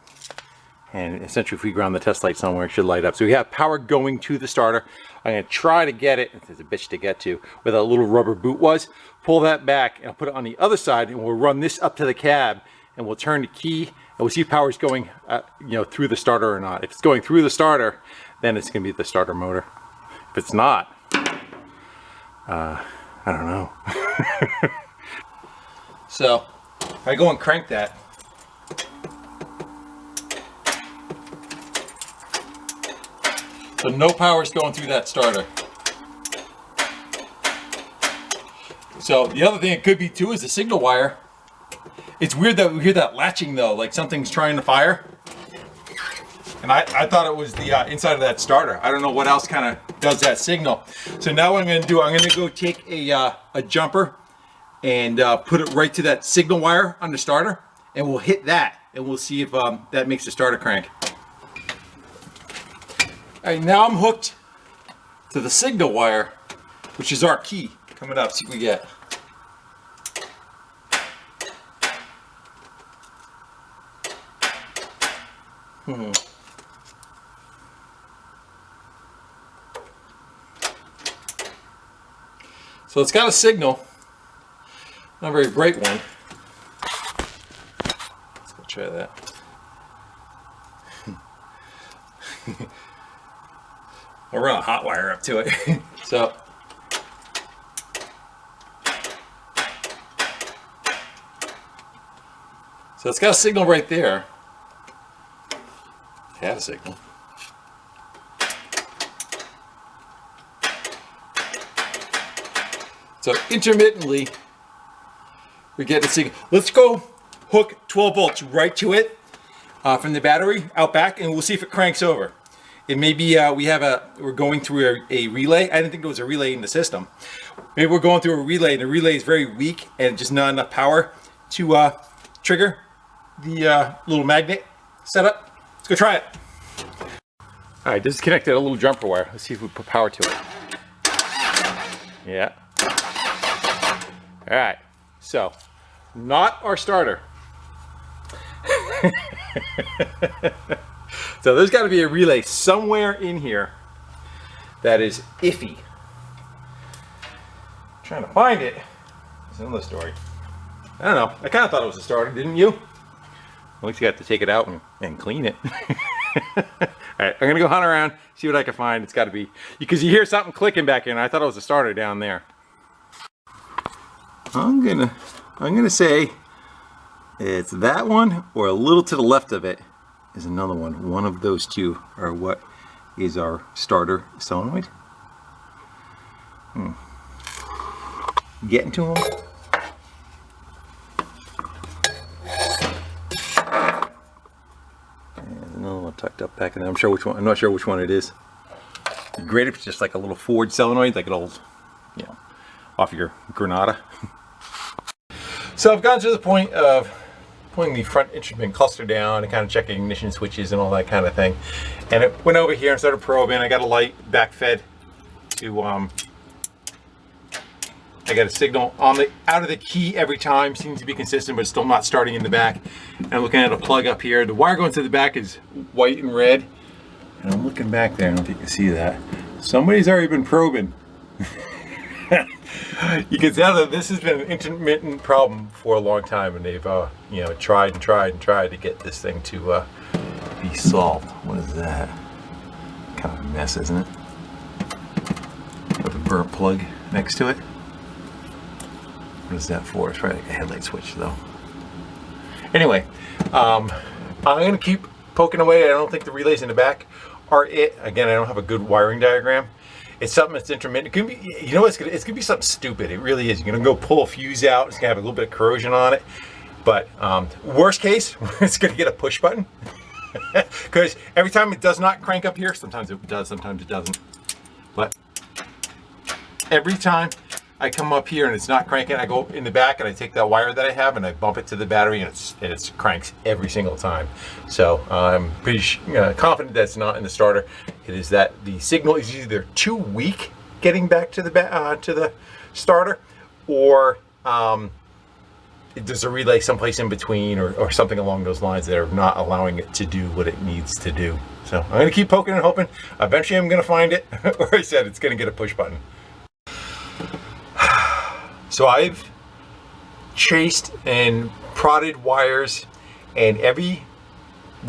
And essentially if we ground the test light somewhere, it should light up. So we have power going to the starter. I'm gonna try to get it, it's a bitch to get to, where that little rubber boot was. Pull that back and I'll put it on the other side, and we'll run this up to the cab, and we'll turn the key, and we'll see if power's going through the starter or not. If it's going through the starter, then it's gonna be the starter motor. If it's not, I don't know. So I go and crank that. So no power is going through that starter. So the other thing it could be too is the signal wire. It's weird that we hear that latching though, like something's trying to fire. And I thought it was the inside of that starter. I don't know what else kind of does that signal. So now what I'm gonna do, I'm gonna go take a jumper and put it right to that signal wire on the starter, and we'll hit that, and we'll see if that makes the starter crank. All right, now I'm hooked to the signal wire, which is our key. Coming up, see what we get. So it's got a signal, not a very bright one. Let's go try that. I'll run a hot wire up to it. So it's got a signal right there. It had a signal. So intermittently, we're getting a signal. Let's go hook 12 volts right to it from the battery out back, and we'll see if it cranks over. It may be we're going through a relay. I didn't think there was a relay in the system. Maybe we're going through a relay, and the relay is very weak and just not enough power to trigger the little magnet setup. Let's go try it. All right, this is connected a little jumper wire. Let's see if we put power to it. Yeah. All right, so not our starter. So there's got to be a relay somewhere in here that is iffy. I'm trying to find it. It's another story. I don't know. I kind of thought it was a starter, didn't you? At least you have to take it out and clean it. All right, I'm gonna go hunt around, see what I can find. It's got to be, because you hear something clicking back in. I thought it was a starter down there. I'm gonna say it's that one, or a little to the left of it is another one. One of those two are what is our starter solenoid. Getting to them. And another one tucked up back in there. I'm not sure which one it is. Great if it's just like a little Ford solenoid, like an old, off your Granada. So I've gotten to the point of pulling the front instrument cluster down and kind of checking ignition switches and all that kind of thing. And it went over here and started probing. I got a light back fed to I got a signal on the out of the key every time. Seems to be consistent, but still not starting in the back. And I'm looking at a plug up here. The wire going to the back is white and red. And I'm looking back there. I don't know if you can see that. Somebody's already been probing. You can tell that this has been an intermittent problem for a long time, and they've you know, tried to get this thing to be solved. What is that? Kind of a mess, isn't it? With a burnt plug next to it. What is that for? It's probably like a headlight switch, though. Anyway, I'm gonna keep poking away. I don't think the relays in the back are it. Again, I don't have a good wiring diagram. It's something that's intermittent. It could be, you know, it's gonna be something stupid. It really is. You're gonna go pull a fuse out. It's gonna have a little bit of corrosion on it. But worst case, it's gonna get a push button. Because every time it does not crank up here, sometimes it does, sometimes it doesn't. But every time I come up here and it's not cranking, I go in the back and I take that wire that I have and I bump it to the battery, and it cranks every single time. So I'm pretty confident that's not in the starter. It is that the signal is either too weak getting back to the starter, or there's a relay someplace in between, or something along those lines that are not allowing it to do what it needs to do. So I'm going to keep poking and hoping. Eventually I'm going to find it. Or I said, it's going to get a push button. So I've chased and prodded wires, and every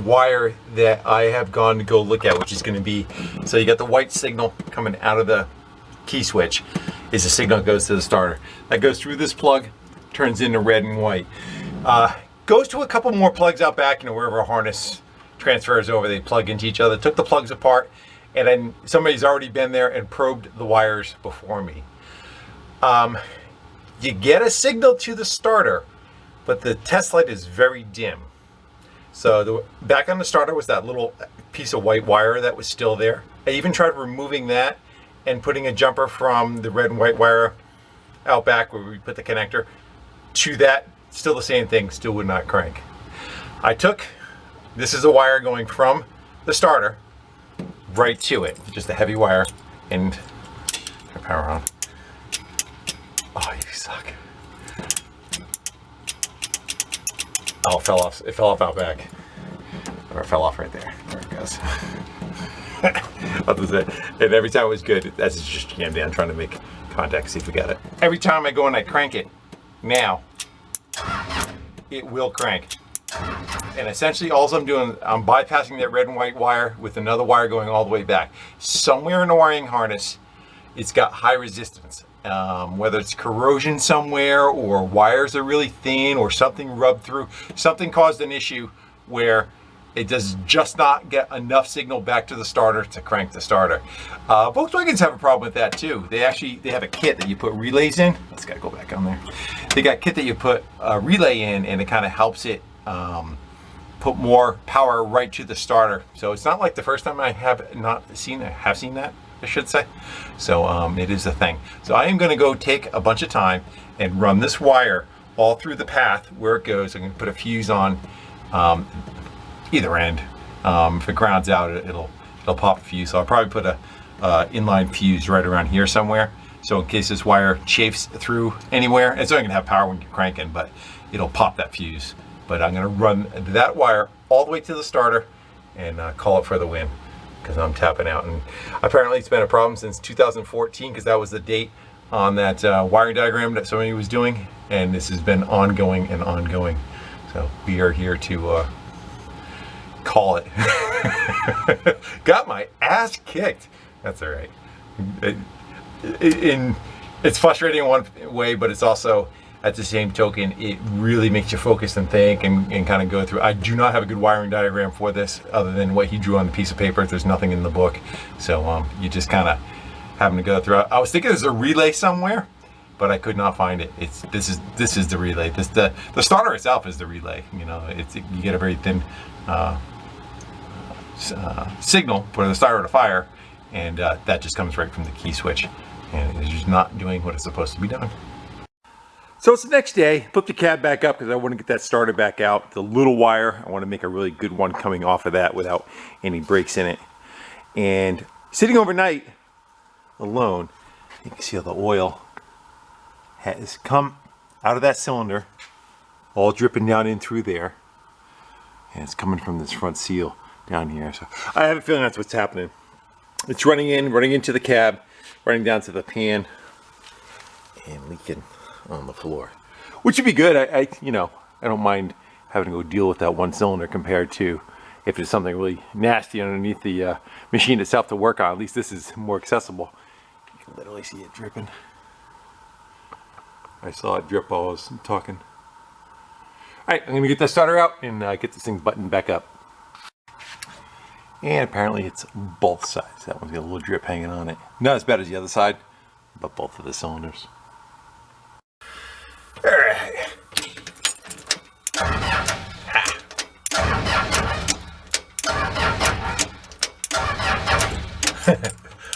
wire that I have gone to go look at, which is going to be, so you got the white signal coming out of the key switch, is the signal that goes to the starter. That goes through this plug, turns into red and white. Goes to a couple more plugs out back, you know, wherever a harness transfers over, they plug into each other. Took the plugs apart, and then somebody's already been there and probed the wires before me. You get a signal to the starter, but the test light is very dim. So back on the starter was that little piece of white wire that was still there. I even tried removing that and putting a jumper from the red and white wire out back where we put the connector to that. Still the same thing, still would not crank. This is a wire going from the starter right to it, just a heavy wire, and turn power on. Oh, you suck. Oh, it fell off. It fell off out back. Or it fell off right there. There it goes. And every time it was good, that's just jammed down trying to make contact, see if we got it. Every time I go and I crank it, now, it will crank. And essentially all I'm doing, I'm bypassing that red and white wire with another wire going all the way back. Somewhere in the wiring harness, it's got high resistance. Whether it's corrosion somewhere, or wires are really thin, or something rubbed through, something caused an issue where it does just not get enough signal back to the starter to crank the starter. Volkswagens have a problem with that too. They have a kit that you put relays in. It's got to go back on there. They got a kit that you put a relay in, and it kind of helps it put more power right to the starter. So it's not like the first time I have seen that, I should say. So it is a thing. So I am going to go take a bunch of time and run this wire all through the path where it goes. I'm going to put a fuse on either end. If it grounds out, it'll pop a fuse. So I'll probably put a inline fuse right around here somewhere. So in case this wire chafes through anywhere, it's only going to have power when you're cranking, but it'll pop that fuse. But I'm going to run that wire all the way to the starter and call it for the win, because I'm tapping out. And apparently it's been a problem since 2014, because that was the date on that wiring diagram that somebody was doing, and this has been ongoing and ongoing. So we are here to call it. Got my ass kicked. That's all right. It's frustrating in one way, but it's also, at the same token, it really makes you focus and think and kind of go through. I do not have a good wiring diagram for this other than what he drew on the piece of paper. There's nothing in the book. So you just kind of having to go through. I was thinking there's a relay somewhere, but I could not find it. This is the relay. The starter itself is the relay. You know, you get a very thin signal for the starter to fire, and that just comes right from the key switch, and it's just not doing what it's supposed to be doing. So it's the next day, flip the cab back up because I want to get that started back out. The little wire, I want to make a really good one coming off of that without any breaks in it. And sitting overnight alone, you can see how the oil has come out of that cylinder, all dripping down in through there. And it's coming from this front seal down here. So I have a feeling that's what's happening. It's running into the cab, running down to the pan, and leaking on the floor, which would be good. I don't mind having to go deal with that one cylinder compared to if it's something really nasty underneath the machine itself to work on. At least this is more accessible. You can literally see it dripping. I saw it drip while I was talking. All right, I'm gonna get that starter out and get this thing buttoned back up. And apparently it's both sides. That one's got a little drip hanging on it. Not as bad as the other side, but both of the cylinders. All right.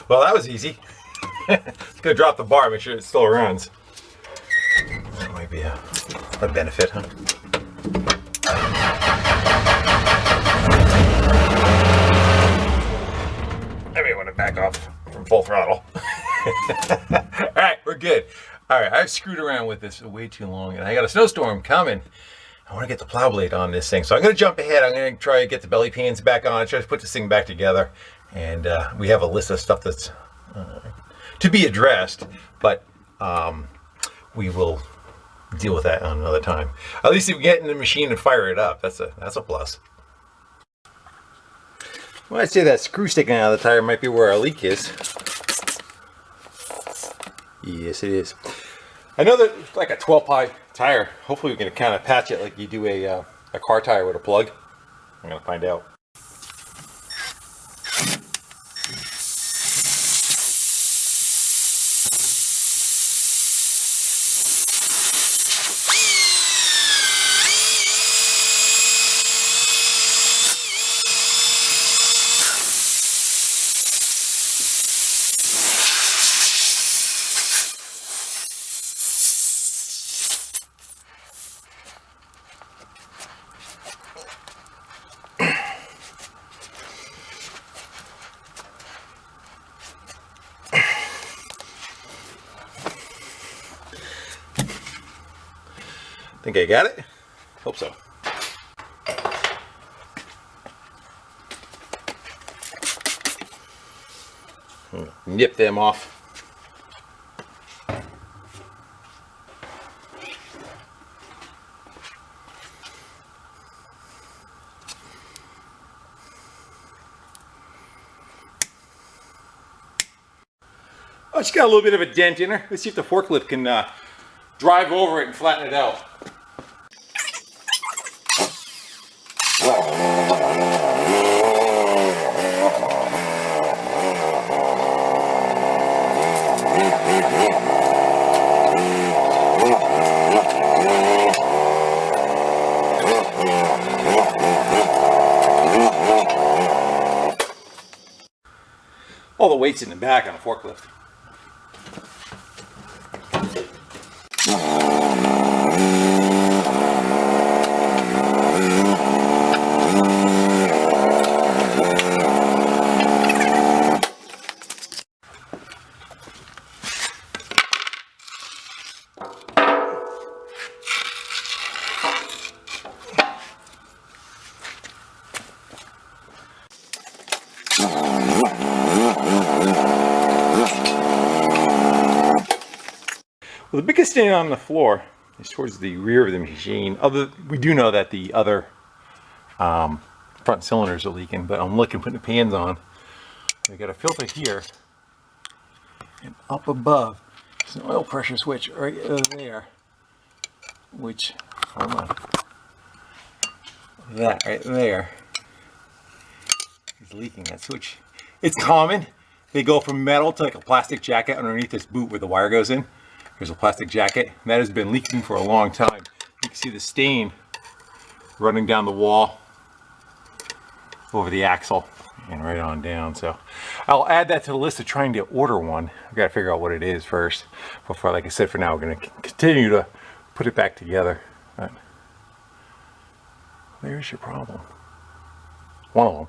Well, that was easy. Just gonna drop the bar, make sure it still runs. That might be a benefit, huh? I may want to back off from full throttle. All right, we're good. All right, I've screwed around with this way too long, and I got a snowstorm coming. I want to get the plow blade on this thing, so I'm going to jump ahead. I'm going to try to get the belly pans back on, try to put this thing back together, and we have a list of stuff that's to be addressed, but we will deal with that on another time. At least if we get in the machine and fire it up, that's a plus. Well, I'd say that screw sticking out of the tire might be where our leak is. Yes, it is. I know that it's like a 12-ply tire. Hopefully we can kind of patch it like you do a car tire with a plug. I'm going to find out. Think I got it? Hope so. Nip them off. Oh, it's got a little bit of a dent in her. Let's see if the forklift can drive over it and flatten it out. All the weight's in the back on a forklift. Well, the biggest stain on the floor is towards the rear of the machine. We do know that the other front cylinders are leaking, but I'm looking, putting the pans on. We got a filter here, and up above is an oil pressure switch right over there, which, hold on, that right there is leaking that switch. It's common. They go from metal to like a plastic jacket underneath this boot where the wire goes in. There's a plastic jacket, and that has been leaking for a long time. You can see the stain running down the wall over the axle and right on down. So I'll add that to the list of trying to order one. I've got to figure out what it is first before, like I said, for now we're going to continue to put it back together. But there's your problem. One of them.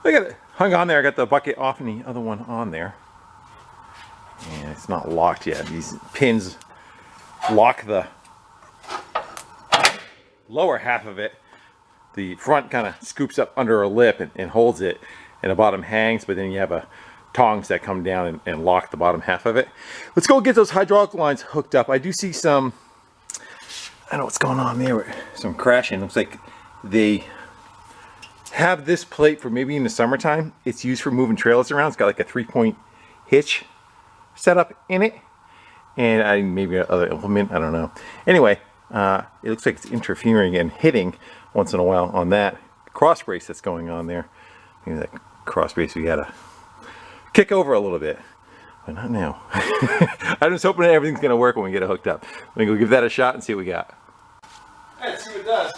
I got it hung on there. I got the bucket off and the other one on there. And it's not locked yet. These pins lock the lower half of it. The front kind of scoops up under a lip and holds it, and the bottom hangs, but then you have tongs that come down and lock the bottom half of it. Let's go get those hydraulic lines hooked up. I do see some, I don't know what's going on there, some crashing. Looks like they have this plate for maybe in the summertime. It's used for moving trailers around. It's got like a 3-point hitch set up in it, and maybe another implement, I don't know. Anyway, it looks like it's interfering and hitting once in a while on that cross brace that's going on there. Maybe that cross brace we gotta kick over a little bit, but not now. I'm just hoping that everything's gonna work when we get it hooked up. I'm gonna go give that a shot and see what we got. All right, let's see what it does.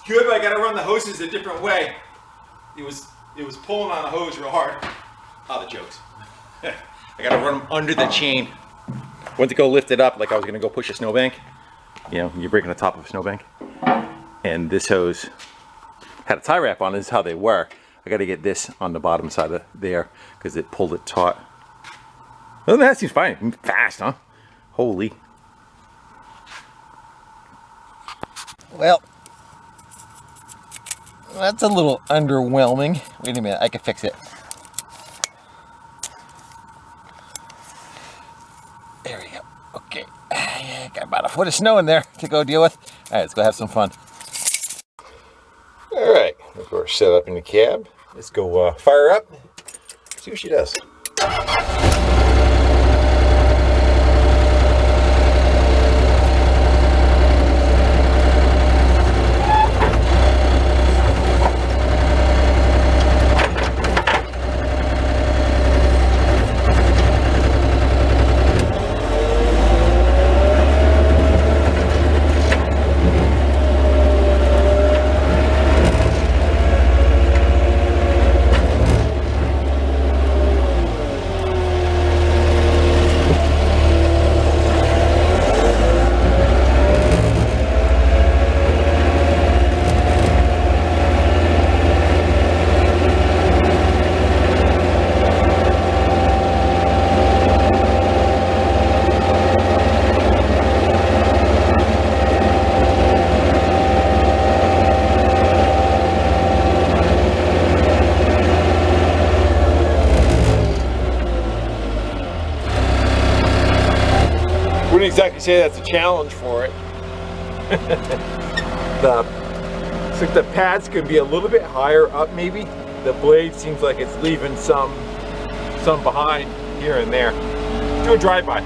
Good, but I gotta run the hoses a different way. It was pulling on the hose real hard. Oh, the jokes. I gotta run them under the chain. Went to go lift it up like I was gonna go push a snowbank. You know, you're breaking the top of a snowbank. And this hose had a tie wrap on. This is how they were. I gotta get this on the bottom side of there because it pulled it taut. Other than that, seems fine. Fast, huh? Holy. Well, that's a little underwhelming. Wait a minute, I can fix it. There we go. Okay. Got about a foot of snow in there to go deal with. All right, let's go have some fun. All right, we're set up in the cab. Let's go fire up, see what she does. Wouldn't exactly say that's a challenge for it. I think the pads could be a little bit higher up maybe. The blade seems like it's leaving some behind here and there. Do a drive-by.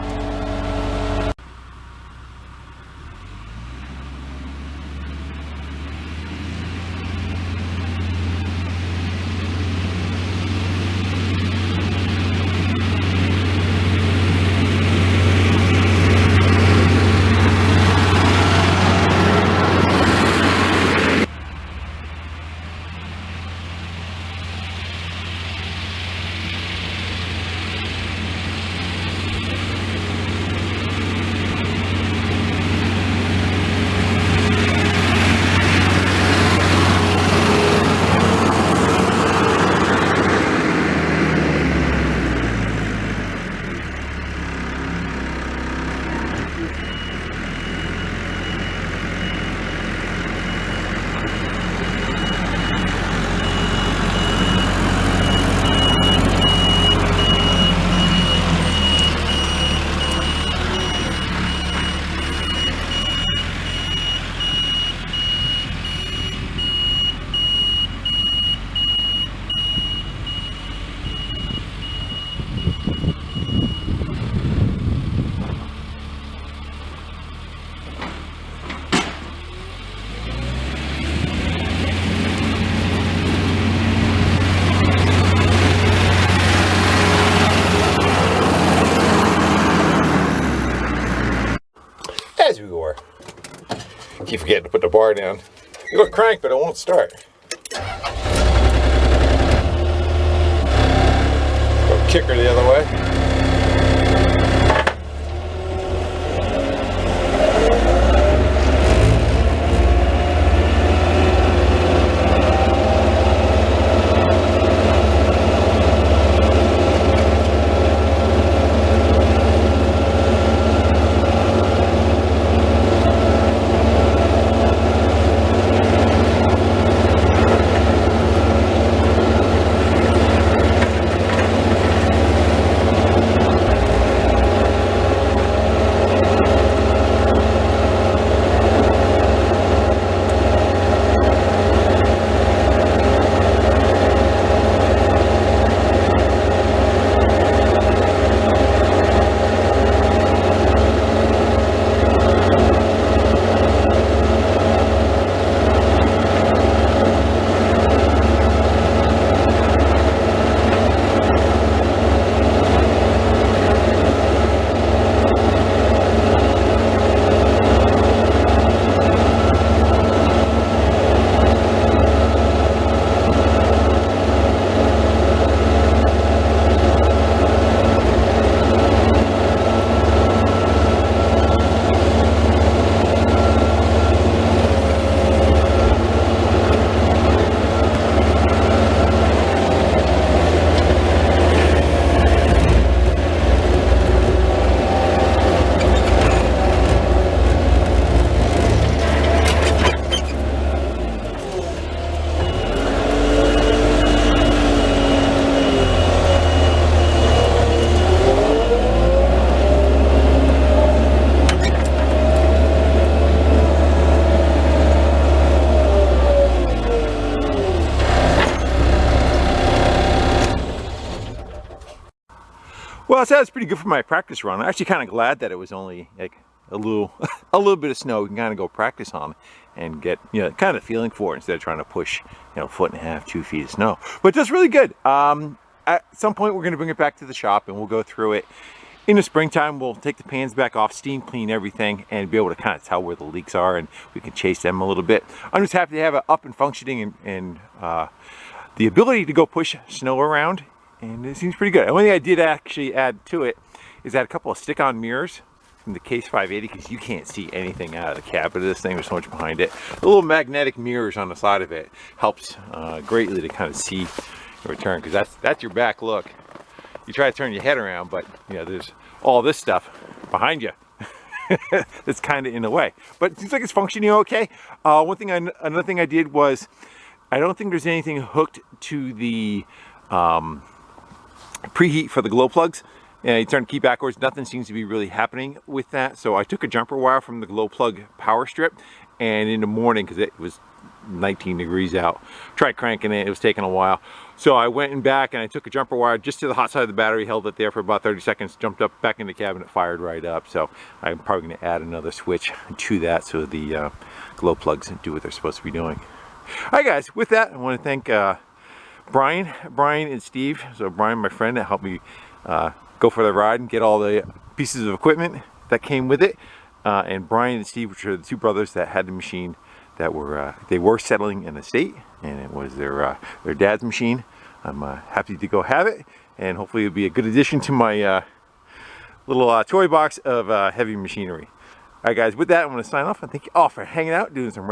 As we were. Keep forgetting to put the bar down. It'll crank, but it won't start. Go kick her the other way. Well, so that's pretty good for my practice run. I'm actually kind of glad that it was only like a little bit of snow. We can kind of go practice on and get, you know, kind of feeling for it instead of trying to push, you know, 1.5 feet, 2 feet of snow. But that's really good. At some point we're going to bring it back to the shop and we'll go through it. In the springtime, we'll take the pans back off, steam clean everything, and be able to kind of tell where the leaks are, and we can chase them a little bit. I'm just happy to have it up and functioning, and the ability to go push snow around, and it seems pretty good. The only thing I did actually add to it is add a couple of stick-on mirrors from the Case 580, because you can't see anything out of the cab of this thing. There's so much behind it. The little magnetic mirrors on the side of it helps greatly to kind of see the return, because that's your back look. You try to turn your head around, but you know, there's all this stuff behind you that's kind of in the way. But it seems like it's functioning okay. Another thing I did was, I don't think there's anything hooked to the preheat for the glow plugs. And you turn the key backwards, nothing seems to be really happening with that. So I took a jumper wire from the glow plug power strip, and in the morning, because it was 19 degrees out, tried cranking it, it was taking a while. So I went in back and I took a jumper wire just to the hot side of the battery, held it there for about 30 seconds, jumped up back in the cabinet, fired right up. So I'm probably going to add another switch to that so the glow plugs do what they're supposed to be doing. Alright guys, with that I want to thank Brian and Steve. So Brian, my friend, that helped me go for the ride and get all the pieces of equipment that came with it. And Brian and Steve, which are the two brothers that had the machine that were settling in the state, and it was their dad's machine. I'm happy to go have it, and hopefully it'll be a good addition to my little toy box of heavy machinery. Alright guys, with that I'm going to sign off, and thank you all for hanging out, doing some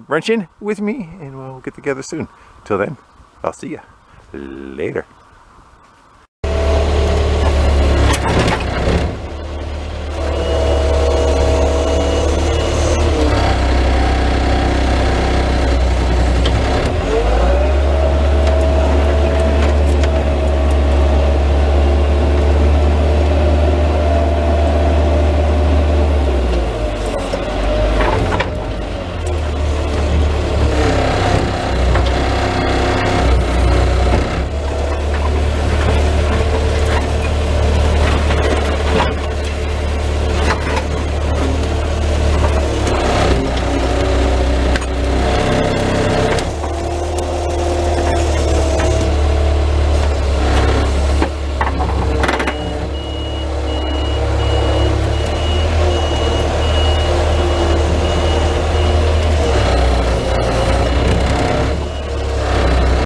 wrenching with me, and we'll get together soon. Till then, I'll see you later.